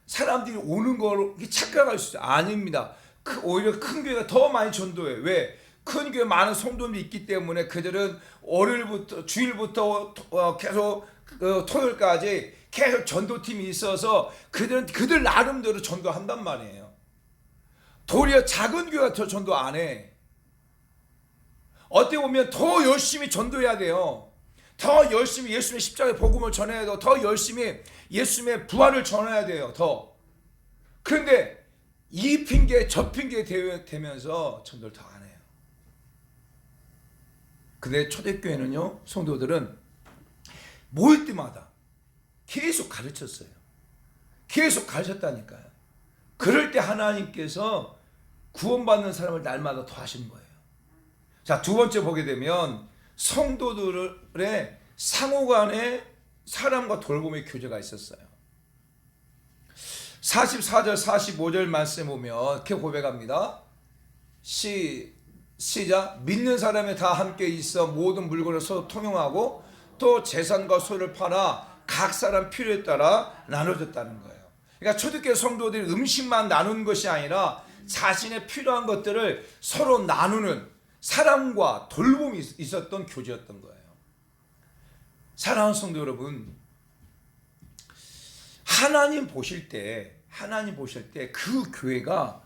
사람들이 오는 거로 착각할 수 있어요. 아닙니다. 오히려 큰 교회가 더 많이 전도해요. 왜? 큰 교회 많은 성도들이 있기 때문에 그들은 월요일부터 주일부터 계속 토요일까지 계속 전도팀이 있어서 그들 나름대로 전도한단 말이에요. 도리어 작은 교회가 더 전도 안 해. 어떻게 보면 더 열심히 전도해야 돼요. 더 열심히 예수님의 십자가의 복음을 전해야 돼요. 더 열심히 예수님의 부활을 전해야 돼요. 더. 그런데 이 핑계 저 핑계 되면서 전도를 더 안 해요. 근데 초대교회는요, 성도들은 모일 때마다 계속 가르쳤어요. 계속 가르쳤다니까요. 그럴 때 하나님께서 구원받는 사람을 날마다 더 하시는 거예요. 자, 두 번째 보게 되면 성도들의 상호간에 사랑과 돌봄의 교제가 있었어요. 44절 45절 말씀 보면 이렇게 고백합니다. 시작. 믿는 사람이 다 함께 있어 모든 물건을 서로 통용하고 또 재산과 소를 팔아 각 사람 필요에 따라 나눠줬다는 거예요. 그러니까 초대교회 성도들이 음식만 나눈 것이 아니라 자신의 필요한 것들을 서로 나누는 사랑과 돌봄이 있었던 교제였던 거예요. 사랑하는 성도 여러분, 하나님 보실 때 그 교회가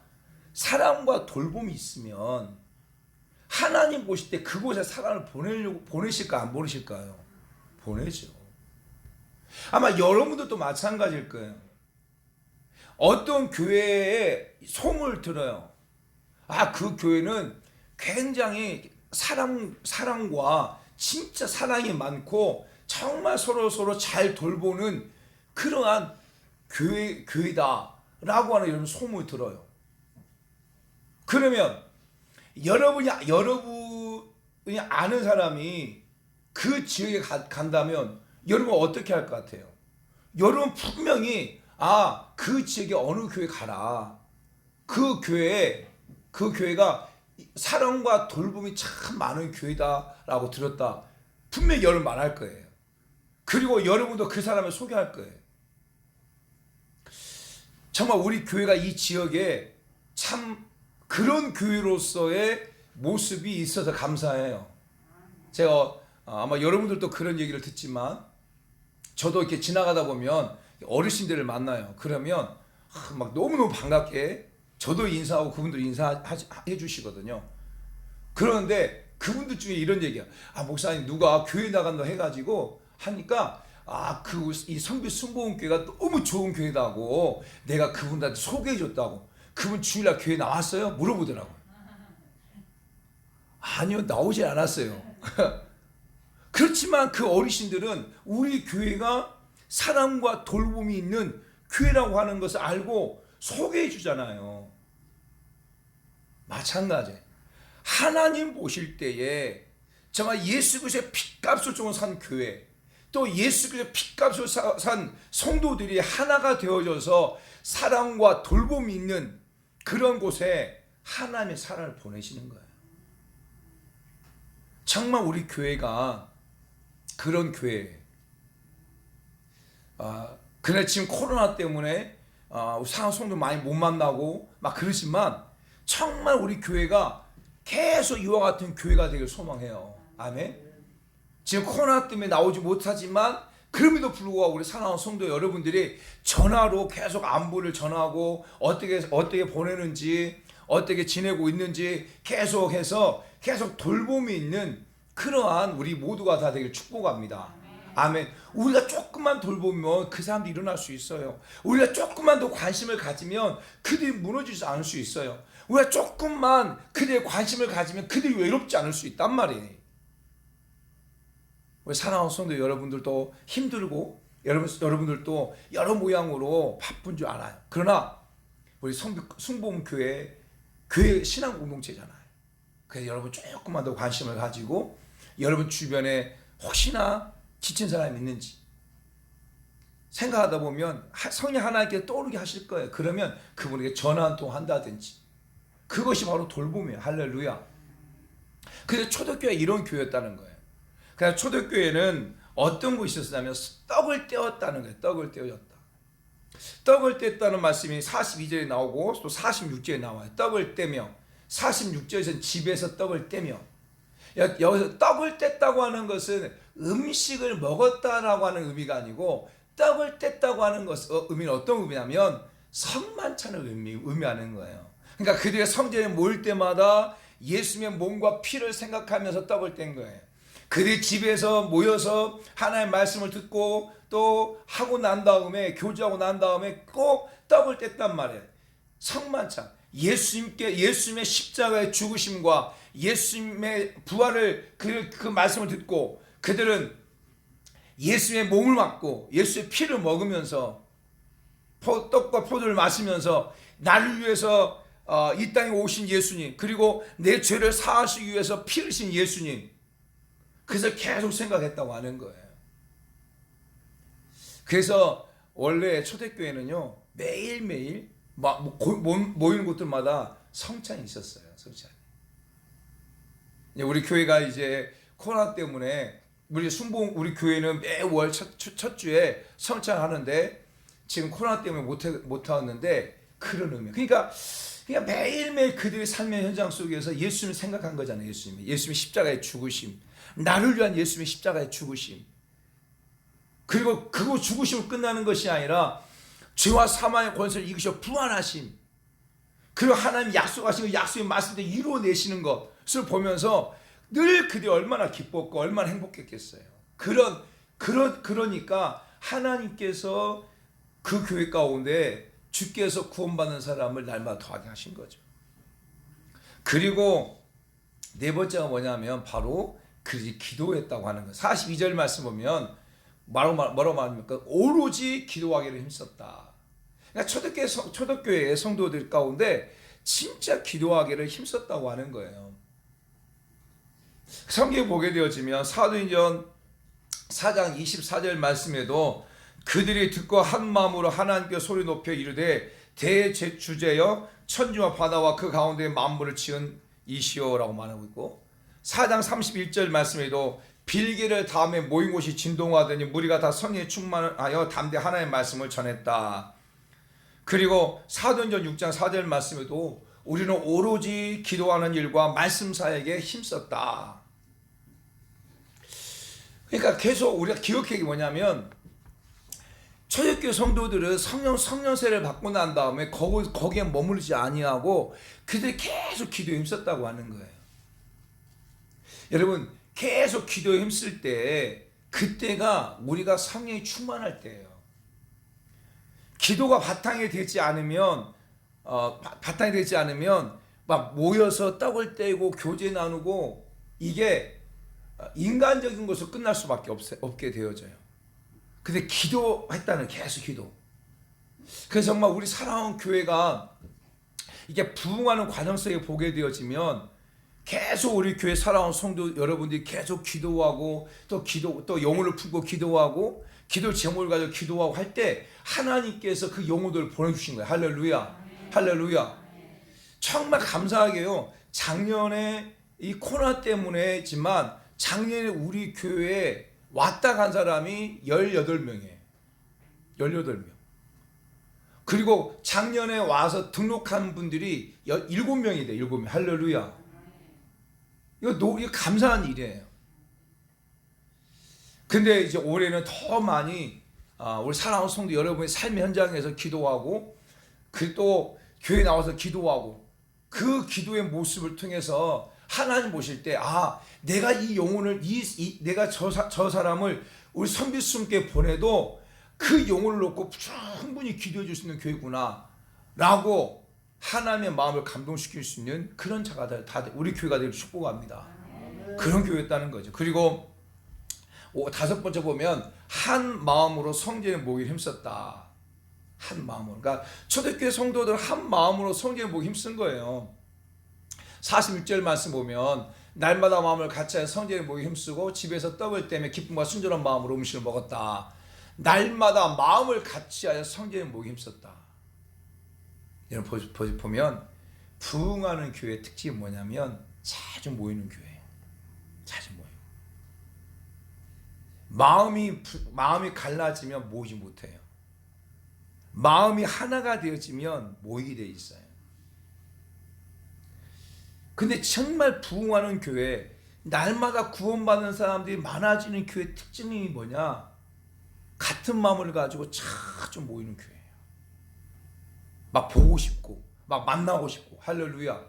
사랑과 돌봄이 있으면 하나님 보실 때 그곳에 사랑을 보내실까 안 보내실까요? 보내죠. 아마 여러분들도 마찬가지일 거예요. 어떤 교회에 소문을 들어요. 아, 그 교회는 굉장히 사랑과 진짜 사랑이 많고 정말 서로 잘 돌보는 그러한 교회다라고 하는 이런 소문을 들어요. 그러면 여러분이 아는 사람이 그 지역에 간다면 여러분 어떻게 할 것 같아요? 여러분 분명히 그 지역에 어느 교회 가라. 그 교회가 사랑과 돌봄이 참 많은 교회다라고 들었다. 분명히 여러분 말할 거예요. 그리고 여러분도 그 사람을 소개할 거예요. 정말 우리 교회가 이 지역에 참 그런 교회로서의 모습이 있어서 감사해요. 제가 아마 여러분들도 그런 얘기를 듣지만 저도 이렇게 지나가다 보면 어르신들을 만나요. 그러면 막 너무너무 반갑게 저도 인사하고 그분들 인사해 주시거든요. 그런데 그분들 중에 이런 얘기야. 목사님 누가 교회 나간다 해가지고 하니까 이 성비 순복음교회가 너무 좋은 교회다고 내가 그분들한테 소개해줬다고. 그분 주일날 교회 나왔어요? 물어보더라고요. 아니요, 나오질 않았어요. 그렇지만 그 어르신들은 우리 교회가 사랑과 돌봄이 있는 교회라고 하는 것을 알고 소개해 주잖아요. 마찬가지. 하나님 보실 때에 정말 예수 그리스도의 핏값을 주고 산 교회, 또 예수 그리스도의 핏값을 산 성도들이 하나가 되어져서 사랑과 돌봄이 있는 그런 곳에 하나님의 사랑을 보내시는 거예요. 정말 우리 교회가 그런 교회예요. 그래 지금 코로나 때문에 사랑 성도 많이 못 만나고 막 그러지만 정말 우리 교회가 계속 이와 같은 교회가 되길 소망해요. 아멘. 지금 코로나 때문에 나오지 못하지만 그럼에도 불구하고 우리 사랑하는 성도 여러분들이 전화로 계속 안부를 전하고 어떻게 보내는지 어떻게 지내고 있는지 계속해서 계속 돌봄이 있는 그러한 우리 모두가 다 되길 축복합니다. 아멘. 우리가 조금만 돌보면 그 사람들이 일어날 수 있어요. 우리가 조금만 더 관심을 가지면 그들이 무너지지 않을 수 있어요. 우리가 조금만 그들의 관심을 가지면 그들이 외롭지 않을 수 있단 말이에요. 우리 사랑하는 성도 여러분들도 힘들고 여러분들도 여러 모양으로 바쁜 줄 알아요. 그러나 우리 순복음교회 신앙 공동체잖아요. 그래서 여러분 조금만 더 관심을 가지고 여러분 주변에 혹시나 지친 사람이 있는지 생각하다 보면 성령 하나님께 떠오르게 하실 거예요. 그러면 그분에게 전화 한 통 한다든지 그것이 바로 돌봄이에요. 할렐루야. 그래서 초대교회가 이런 교회였다는 거예요. 그래서 초대교회는 어떤 곳이 있었냐면 떡을 떼었다는 거예요. 떡을 떼었다. 떡을 뗐다는 말씀이 42절에 나오고 또 46절에 나와요. 떡을 떼며 46절에서는 집에서 떡을 떼며 여기서 떡을 뗐다고 하는 것은 음식을 먹었다라고 하는 의미가 아니고 떡을 뗐다고 하는 것 의미는 어떤 의미냐면 성만찬을 의미하는 거예요. 그러니까 그들의 성전에 모일 때마다 예수님의 몸과 피를 생각하면서 떡을 뗀 거예요. 그들이 집에서 모여서 하나님의 말씀을 듣고 또 하고 난 다음에 교제하고 난 다음에 꼭 떡을 뗐단 말이에요. 성만찬. 예수님의 십자가의 죽으심과 예수님의 부활을 그 말씀을 듣고 그들은 예수님의 몸을 맞고 예수의 피를 먹으면서 떡과 포도를 마시면서 나를 위해서 이 땅에 오신 예수님, 그리고 내 죄를 사하시기 위해서 피 흘리신 예수님, 그래서 계속 생각했다고 하는 거예요. 그래서 원래 초대교회는요 매일매일 모이는 곳들마다 성찬이 있었어요. 성찬. 우리 교회가 이제 코로나 때문에 우리 교회는 매월 첫 주에 성찬 하는데 지금 코로나 때문에 못 하는데 그런 의미. 그러니까 매일매일 그들의 삶의 현장 속에서 예수님을 생각한 거잖아요. 예수님의 십자가의 죽으심, 나를 위한 예수님의 십자가의 죽으심. 그리고 그거 죽으심으로 끝나는 것이 아니라 죄와 사망의 권세를 이기셔 부활하심, 그리고 하나님 약속하신 그 약속의 말씀대로 이루어내시는 것을 보면서 늘 그들이 얼마나 기뻤고 얼마나 행복했겠어요. 그러니까 하나님께서 그 교회 가운데 주께서 구원받는 사람을 날마다 더하게 하신 거죠. 그리고 네 번째가 뭐냐면 바로 그들이 기도했다고 하는 거예요. 42절 말씀 보면 뭐라고 말합니까? 오로지 기도하기를 힘썼다. 그러니까 초대교회의 성도들 가운데 진짜 기도하기를 힘썼다고 하는 거예요. 성경에 보게 되어지면 사도행전 4장 24절 말씀에도 그들이 듣고 한 마음으로 하나님께 소리 높여 이르되 대주제여 천지와 바다와 그 가운데 만물을 지은 이시오라고 말하고 있고, 4장 31절 말씀에도 빌기를 다음에 모인 곳이 진동하더니 무리가 다 성령에 충만하여 담대 하나님의 말씀을 전했다. 그리고 사도행전 6장 4절 말씀에도 우리는 오로지 기도하는 일과 말씀 사역에 힘썼다. 그러니까 계속 우리가 기억해야 게 뭐냐면 초대교회 성도들은 성령세를 받고 난 다음에 거기에 머무르지 아니하고 그들이 계속 기도에 힘썼다고 하는 거예요. 여러분, 계속 기도에 힘쓸 때 그때가 우리가 성령이 충만할 때예요. 기도가 바탕이 되지 않으면 막 모여서 떡을 떼고 교제 나누고 이게 인간적인 것으로 끝날 수밖에 없게 되어져요. 근데 기도했다는 계속 기도. 그래서 정말 우리 사랑하는 교회가 이게 부흥하는 과정 속에 보게 되어지면 계속 우리 교회 사랑하는 성도 여러분들이 계속 기도하고 또 영혼을 품고 기도하고 기도 제목을 가지고 기도하고 할 때 하나님께서 그 영혼들을 보내주신 거예요. 할렐루야. 할렐루야. 정말 감사하게요. 작년에 이 코로나 때문에지만 작년에 우리 교회에 왔다 간 사람이 18명이에요. 18명. 그리고 작년에 와서 등록한 분들이 7명이 돼. 7명. 할렐루야. 이거 감사한 일이에요. 근데 이제 올해는 더 많이 우리 사랑하는 성도 여러분의 삶의 현장에서 기도하고 그리고 또 교회 나와서 기도하고 그 기도의 모습을 통해서 하나님 보실 때 내가 이 영혼을 내가 저 사람을 우리 선비스님께 보내도 그 영혼을 놓고 충분히 기도해 줄 수 있는 교회구나 라고 하나님의 마음을 감동시킬 수 있는 그런 자가 다들 우리 교회가 되길 축복합니다. 그런 교회였다는 거죠. 그리고 5번째 보면 한 마음으로 성전에 모이기 힘썼다. 한 마음으로. 그러니까 초대교회 성도들 한 마음으로 성전에 모이기 힘쓴 거예요. 46절 말씀 보면 날마다 마음을 같이하여 성전에 모이기 힘쓰고 집에서 떡을 떼며 기쁨과 순전한 마음으로 음식을 먹었다. 날마다 마음을 같이하여 성전에 모이기 힘썼다. 여러분 보면 부흥하는 교회의 특징이 뭐냐면 자주 모이는 교회예요. 자주 모여요. 마음이 갈라지면 모이지 못해요. 마음이 하나가 되어지면 모이게 돼 있어요. 근데 정말 부흥하는 교회, 날마다 구원받는 사람들이 많아지는 교회 특징이 뭐냐? 같은 마음을 가지고 자주 모이는 교회예요. 막 보고 싶고 막 만나고 싶고 할렐루야.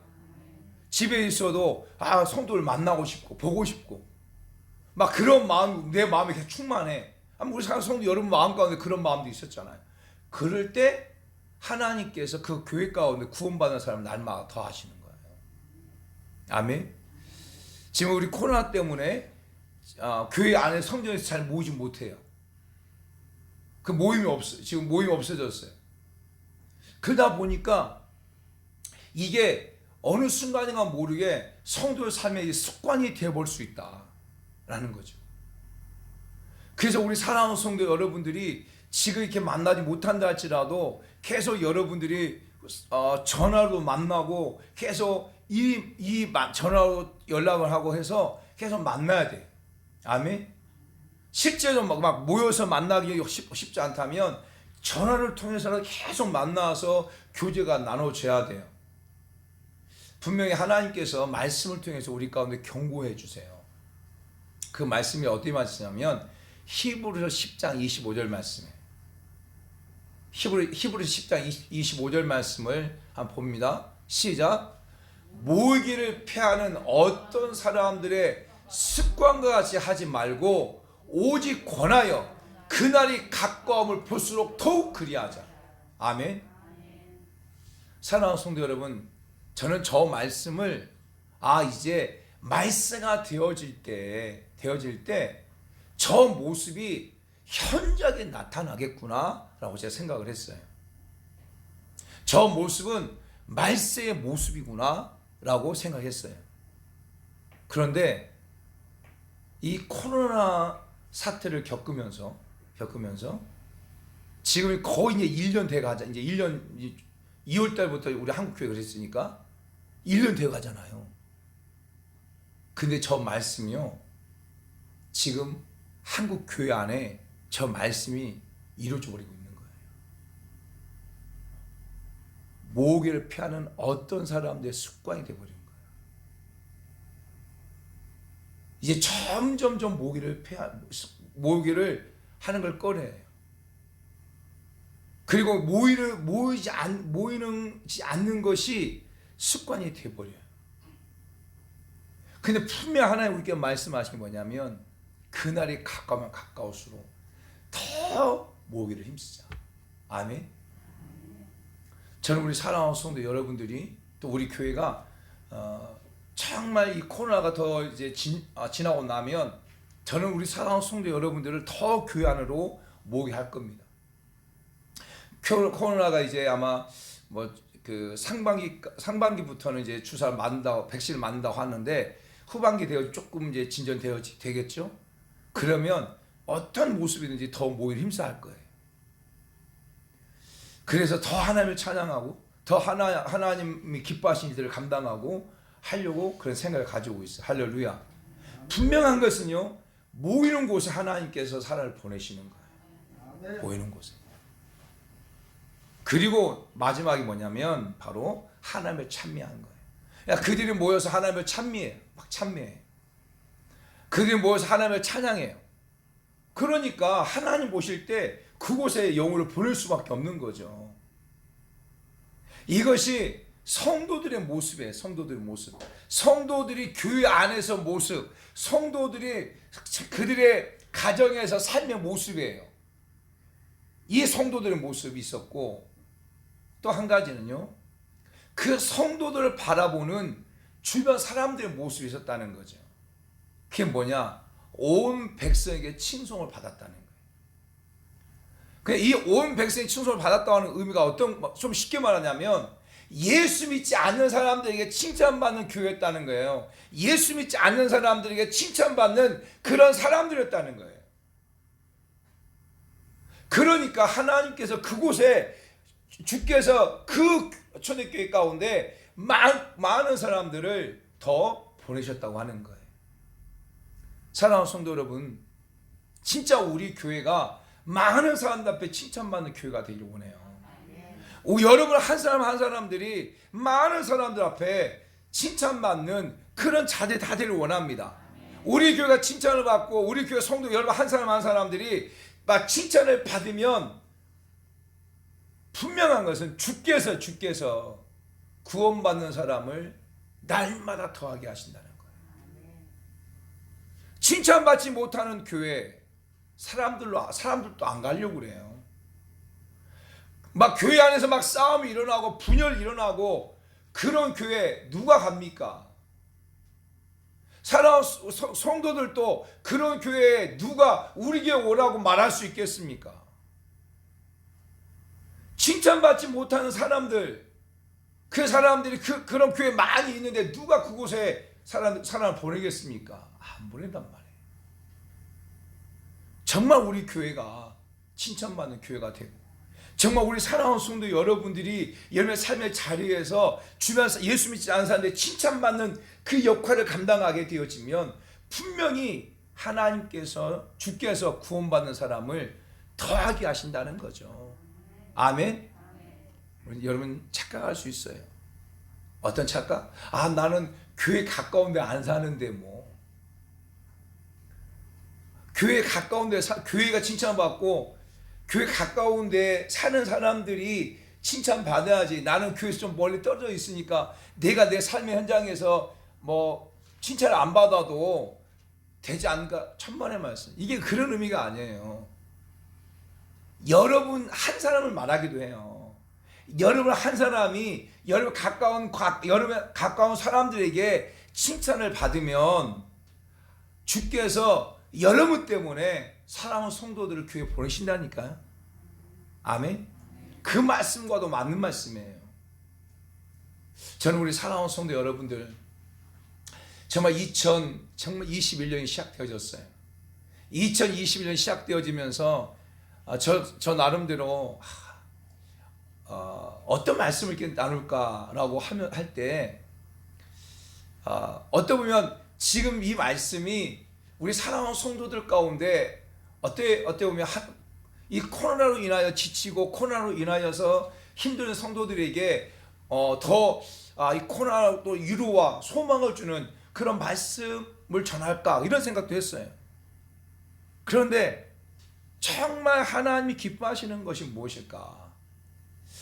집에 있어도 성도를 만나고 싶고 보고 싶고 막 그런 마음, 내 마음이 계속 충만해. 우리 성도 여러분 마음 가운데 그런 마음도 있었잖아요. 그럴 때 하나님께서 그 교회 가운데 구원받는 사람을 날마다 더 하시는 거예요. 아멘. 지금 우리 코로나 때문에 교회 안에 성전에서 잘 모이지 못해요. 그 모임이 없어요. 지금 모임이 없어졌어요. 그러다 보니까 이게 어느 순간인가 모르게 성도의 삶의 습관이 되어볼 수 있다라는 거죠. 그래서 우리 사랑하는 성도 여러분들이 지금 이렇게 만나지 못한다 할지라도 계속 여러분들이 전화로 만나고 계속 전화로 연락을 하고 해서 계속 만나야 돼요. 아멘. 실제로 막 모여서 만나기 쉽지 않다면 전화를 통해서는 계속 만나서 교제가 나눠져야 돼요. 분명히 하나님께서 말씀을 통해서 우리 가운데 경고해 주세요. 그 말씀이 어디 말씀이냐면 히브리서 10장 25절 말씀이에요. 히브리서 10장 25절 말씀을 한번 봅니다. 시작. 모이기를 피하는 어떤 사람들의 습관과 같이 하지 말고 오직 권하여 그날이 가까움을 볼수록 더욱 그리하자. 아멘. 사랑하는 성도 여러분, 저는 저 말씀을 이제 말세가 되어질 때 저 모습이 현저하게 나타나겠구나 라고 제가 생각을 했어요. 저 모습은 말세의 모습이구나 라고 생각했어요. 그런데 이 코로나 사태를 겪으면서 지금 거의 이제 1년 돼 가자. 이제 1년 2월 달부터 우리 한국 교회 그랬으니까 1년 돼 가잖아요. 근데 저 말씀이요. 지금 한국 교회 안에 저 말씀이 이루어져 버리고 있는 거예요. 모으기를 피하는 어떤 사람들의 습관이 돼 버리는 거예요. 이제 점점 모으기를 하는 걸 꺼려요. 그리고 모이지 않는 것이 습관이 되어버려요. 근데 분명 하나님 우리께 말씀하신 게 뭐냐면 그날이 가까우면 가까울수록 더 모으기를 힘쓰자. 아멘. 저는 우리 사랑하는 성도 여러분들이 또 우리 교회가 정말 이 코로나가 더 이제 지나고 나면 저는 우리 사랑하는 성도 여러분들을 더 교회 안으로 모으게 할 겁니다. 코로나가 이제 아마 그 상반기부터는 이제 주사를 맞는다고 백신을 맞는다고 하는데 후반기 되어 조금 이제 되겠죠. 그러면 어떤 모습이든지 더 모이를 힘써할 거예요. 그래서 더 하나님을 찬양하고 더 하나님이 기뻐하신 일들을 감당하고 하려고 그런 생각을 가지고 있어요. 할렐루야. 분명한 것은요, 모이는 곳에 하나님께서 사람을 보내시는 거예요. 모이는 곳에. 그리고 마지막이 뭐냐면 바로 하나님을 찬미하는 거예요. 그들이 모여서 하나님을 찬미해요. 막 찬미해요. 그들이 모여서 하나님을 찬양해요. 그러니까 하나님 보실 때 그곳에 영혼을 보낼 수밖에 없는 거죠. 이것이 성도들의 모습이에요. 성도들의 모습. 성도들이 교회 안에서 모습. 성도들이 그들의 가정에서 삶의 모습이에요. 이 성도들의 모습이 있었고 또 한 가지는요. 그 성도들을 바라보는 주변 사람들의 모습이 있었다는 거죠. 그게 뭐냐? 온 백성에게 칭송을 받았다는 거예요. 이 온 백성이 칭송을 받았다는 의미가 좀 쉽게 말하냐면 예수 믿지 않는 사람들에게 칭찬받는 교회였다는 거예요. 예수 믿지 않는 사람들에게 칭찬받는 그런 사람들이었다는 거예요. 그러니까 하나님께서 그곳에 주께서 그 초대교회 가운데 많은 사람들을 더 보내셨다고 하는 거예요. 사랑하는 성도 여러분, 진짜 우리 교회가 많은 사람들 앞에 칭찬받는 교회가 되길 원해요. 여러분 한 사람 한 사람들이 많은 사람들 앞에 칭찬받는 그런 자들 다 되길 원합니다. 우리 교회가 칭찬을 받고 우리 교회 성도 여러분 한 사람 한 사람들이 막 칭찬을 받으면 분명한 것은 주께서 구원받는 사람을 날마다 더하게 하신다는 거예요. 칭찬받지 못하는 교회 사람들도 안 가려고 그래요. 막 교회 안에서 막 싸움이 일어나고 분열이 일어나고 그런 교회 누가 갑니까? 사랑하는 성도들도 그런 교회에 누가 우리 교회 오라고 말할 수 있겠습니까? 칭찬받지 못하는 사람들, 그 사람들이 그런 교회 많이 있는데 누가 그곳에 사람을 보내겠습니까? 안 보낸단 말이에요. 정말 우리 교회가 칭찬받는 교회가 되고, 정말 우리 사랑하는 성도 여러분들이 여러분의 삶의 자리에서 주변에서 예수 믿지 않는 사람들이 칭찬받는 그 역할을 감당하게 되어지면 분명히 주께서 구원받는 사람을 더하게 하신다는 거죠. 아멘. 여러분 착각할 수 있어요. 어떤 착각? 나는 교회 가까운 데 안 사는데 뭐. 교회 가까운 데 교회가 칭찬받고 교회 가까운 데 사는 사람들이 칭찬받아야지. 나는 교회에서 좀 멀리 떨어져 있으니까 내가 내 삶의 현장에서 뭐 칭찬을 안 받아도 되지 않을까. 천만의 말씀. 이게 그런 의미가 아니에요. 여러분 한 사람을 말하기도 해요. 여러분 한 사람이 여러분 가까운 사람들에게 칭찬을 받으면 주께서 여러분 때문에 사랑하는 성도들을 교회에 보내신다니까요. 아멘. 그 말씀과도 맞는 말씀이에요. 저는 우리 사랑하는 성도 여러분들 정말 2021년이 시작되어졌어요. 2021년이 시작되어지면서 저 나름대로 어떤 말씀을 이렇게 나눌까라고 할 때 어떻게 보면 지금 이 말씀이 우리 사랑하는 성도들 가운데 어떻게 보면 이 코로나로 인하여 지치고 코로나로 인하여서 힘든 성도들에게 이 코로나로 위로와 소망을 주는 그런 말씀을 전할까 이런 생각도 했어요. 그런데 정말 하나님이 기뻐하시는 것이 무엇일까?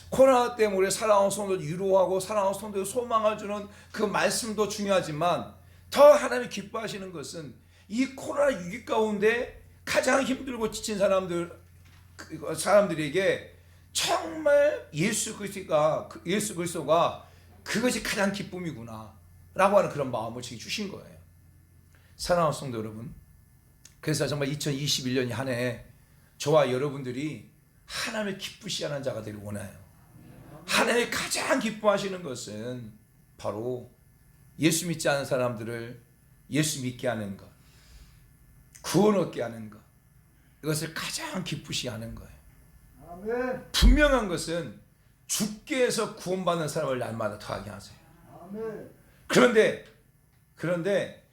코로나 때문에 우리 사랑하는 성도들 위로하고 사랑하는 성도들 소망을 주는 그 말씀도 중요하지만 더 하나님이 기뻐하시는 것은 이 코로나 위기 가운데 가장 힘들고 지친 사람들에게 정말 예수 그리스도가 그것이 가장 기쁨이구나 라고 하는 그런 마음을 주신 거예요. 사랑하는 성도 여러분, 그래서 정말 2021년이 한 해 저와 여러분들이 하나님을 기쁘시 하는 자가 되길 원해요. 하나님이 가장 기뻐하시는 것은 바로 예수 믿지 않은 사람들을 예수 믿게 하는 것, 구원 얻게 하는 것, 이것을 가장 기쁘시 하는 거예요. 아멘. 분명한 것은 주께서 구원받는 사람을 날마다 더하게 하세요. 아멘. 그런데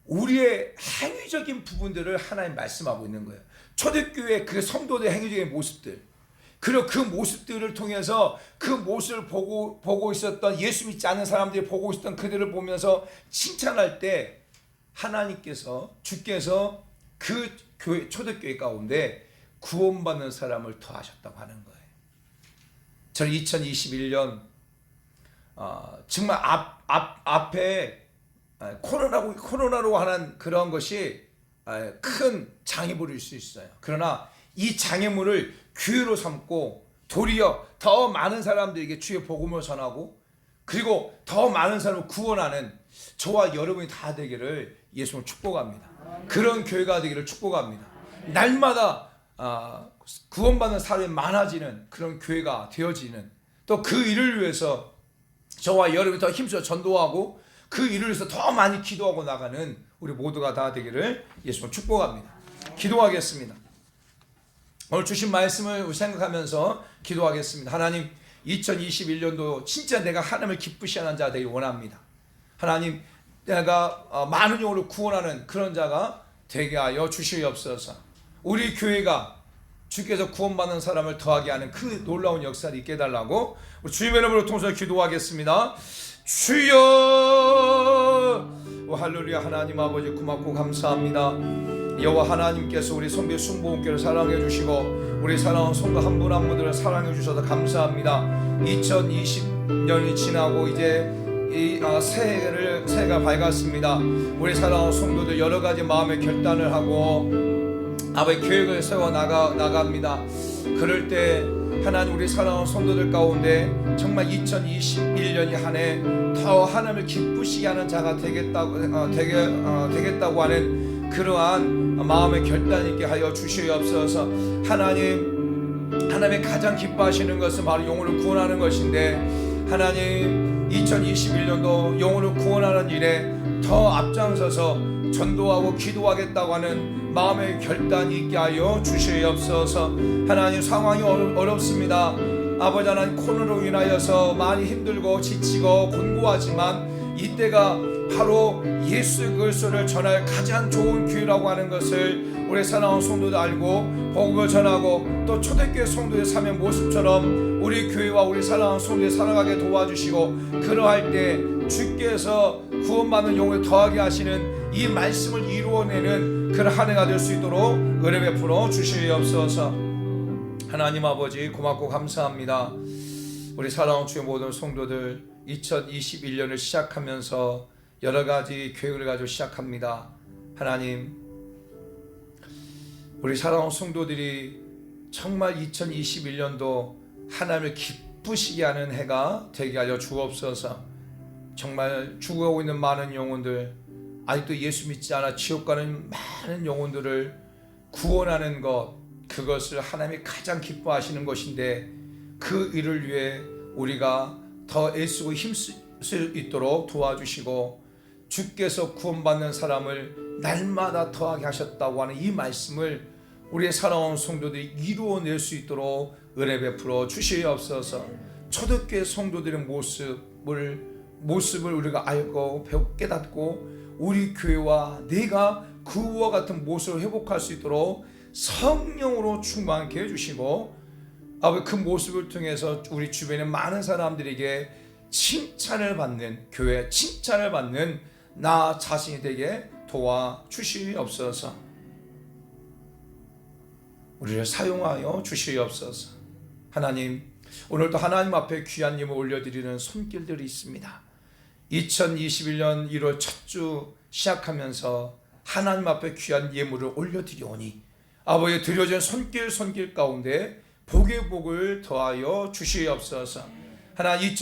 우리의 행위적인 부분들을 하나님 말씀하고 있는 거예요. 초대교회 그 성도들의 행위적인 모습들, 그리고 그 모습들을 통해서 그 모습을 보고 있었던 예수 믿지 않는 사람들이 보고 있었던 그들을 보면서 칭찬할 때 주께서 그 초대교회 가운데 구원받는 사람을 더하셨다고 하는 거예요. 저는 2021년 정말 앞에 코로나로 하는 그런 것이 큰 장애물일 수 있어요. 그러나 이 장애물을 기회로 삼고 도리어 더 많은 사람들에게 주의 복음을 전하고 그리고 더 많은 사람을 구원하는 저와 여러분이 다 되기를 예수님을 축복합니다. 그런 교회가 되기를 축복합니다. 날마다 구원받는 사람이 많아지는 그런 교회가 되어지는, 또 그 일을 위해서 저와 여러분이 더 힘써 전도하고 그 일을 위해서 더 많이 기도하고 나가는 우리 모두가 다 되기를 예수님을 축복합니다. 기도하겠습니다. 오늘 주신 말씀을 생각하면서 기도하겠습니다. 하나님, 2021년도 진짜 내가 하나님을 기쁘시 하는 자 되길 원합니다. 하나님, 내가 많은 영혼을 구원하는 그런 자가 되게 하여 주시옵소서. 우리 교회가 주께서 구원받는 사람을 더하게 하는 그 놀라운 역사를 있게 해달라고 우리 주님의 이름으로 통해서 기도하겠습니다. 주여, 할렐루야. 하나님 아버지 고맙고 감사합니다. 여호와 하나님께서 우리 선배 순복음교를 사랑해 주시고 우리 사랑하는 성도 한 분 한 분들을 사랑해 주셔서 감사합니다. 2020년이 지나고 이제 이 새해가 밝았습니다. 우리 사랑하는 성도들 여러 가지 마음의 결단을 하고 아버지 계획을 세워 나갑니다. 그럴 때 하나님 우리 사랑하는 성도들 가운데 정말 2021년이 한 해 더 하나님을 기쁘시게 하는 자가 되겠다고 하는 그러한 마음의 결단 있게 하여 주시옵소서. 하나님의 가장 기뻐하시는 것은 바로 영혼을 구원하는 것인데 하나님 2021년도 영혼을 구원하는 일에 더 앞장서서 전도하고 기도하겠다고 하는 마음의 결단이 있게 하여 주시옵소서. 하나님 상황이 어렵습니다. 아버지 하나님 코로나로 인하여서 많이 힘들고 지치고 곤고하지만 이때가 바로 예수 그리스도를 전할 가장 좋은 기회라고 하는 것을 우리 사랑하는 성도들 알고 복음을 전하고 또 초대교회 성도의 사명 모습처럼 우리 교회와 우리 사랑하는 성도들 살아가게 도와주시고 그러할 때 주께서 구원받는 영혼을 더하게 하시는 이 말씀을 이루어내는 그런 한 해가 될 수 있도록 은혜 베풀어 주시옵소서. 하나님 아버지 고맙고 감사합니다. 우리 사랑하는 주의 모든 성도들 2021년을 시작하면서 여러 가지 계획을 가지고 시작합니다. 하나님 우리 사랑하는 성도들이 정말 2021년도 하나님을 기쁘시게 하는 해가 되게 하여 주옵소서. 정말 죽어가고 있는 많은 영혼들 아직도 예수 믿지 않아 지옥 가는 많은 영혼들을 구원하는 것 그것을 하나님이 가장 기뻐하시는 것인데 그 일을 위해 우리가 더 애쓰고 힘쓸 수 있도록 도와주시고 주께서 구원받는 사람을 날마다 더하게 하셨다고 하는 이 말씀을 우리의 사랑하는 성도들이 이루어낼 수 있도록 은혜 베풀어 주시옵소서. 초대교회 성도들의 모습을 우리가 알고 배우고 깨닫고 우리 교회와 내가 그와 같은 모습을 회복할 수 있도록 성령으로 충만케 해주시고 아버지 그 모습을 통해서 우리 주변의 많은 사람들에게 칭찬을 받는 교회 칭찬을 받는 나 자신이 되게 도와주시옵소서. 우리를 사용하여 주시옵소서. 하나님 오늘도 하나님 앞에 귀한 예물 올려드리는 손길들이 있습니다. 2021년 1월 첫 주 시작하면서 하나님 앞에 귀한 예물을 올려드리오니 아버지 드려진 손길 가운데 복의 복을 더하여 주시옵소서. 하나님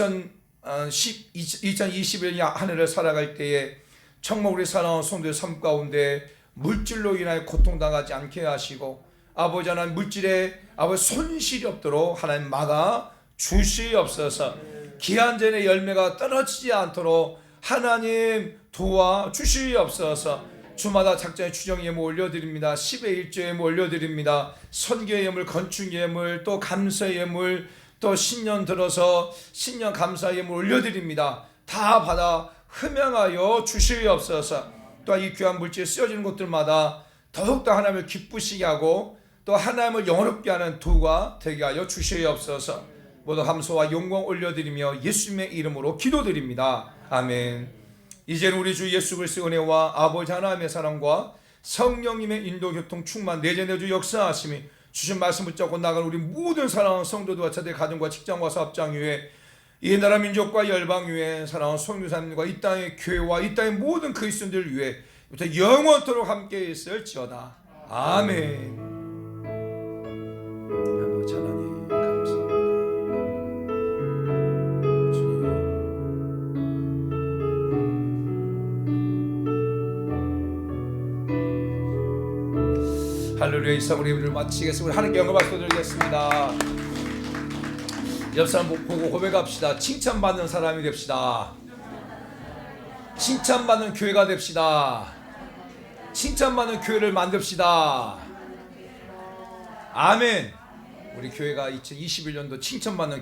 2021년 한 해를 살아갈 때에 정말 우리 사랑하는 성도의 삶 가운데 물질로 인하여 고통당하지 않게 하시고 아버지 하나님 물질에 아버지 손실이 없도록 하나님 막아 주시옵소서. 기한전의 열매가 떨어지지 않도록 하나님 도와주시옵소서. 주마다 작정의 추정 예물 올려드립니다. 10의 1조 예물 올려드립니다. 선교 예물, 건축 예물, 또 감사 예물, 또 신년 들어서 신년 감사 예물 올려드립니다. 다 받아 흠양하여 주시옵소서. 또한 이 귀한 물질에 쓰여지는 곳들마다 더욱더 하나님을 기쁘시게 하고 또 하나님을 영원롭게 하는 도가 되게 하여 주시옵소서. 모두 감사와 영광 올려드리며 예수님의 이름으로 기도드립니다. 아멘. 이제는 우리 주 예수 그리스도의 은혜와 아버지 하나님의 사랑과 성령님의 인도 교통 충만 내재내주 역사하심이 주신 말씀 붙잡고 나가는 우리 모든 사랑하는 성도들과 자들 가정과 직장과 사업장 위에 이 나라 민족과 열방 위에 사랑하는 성교사님과 이 땅의 교회와 이 땅의 모든 그리스도인들 위해 영원토록 함께 있을지어다. 아멘. 아버지 하나님 감사합니다. 할렐루야. 이 사람 우리 예배를 마치겠습니다. 우리 하나님께 영광 박수 드리겠습니다. 옆 사람 보고 고백합시다. 칭찬받는 사람이 됩시다. 칭찬받는 교회가 됩시다. 칭찬받는 교회를 만듭시다. 아멘. 우리 교회가 2021년도 칭찬받는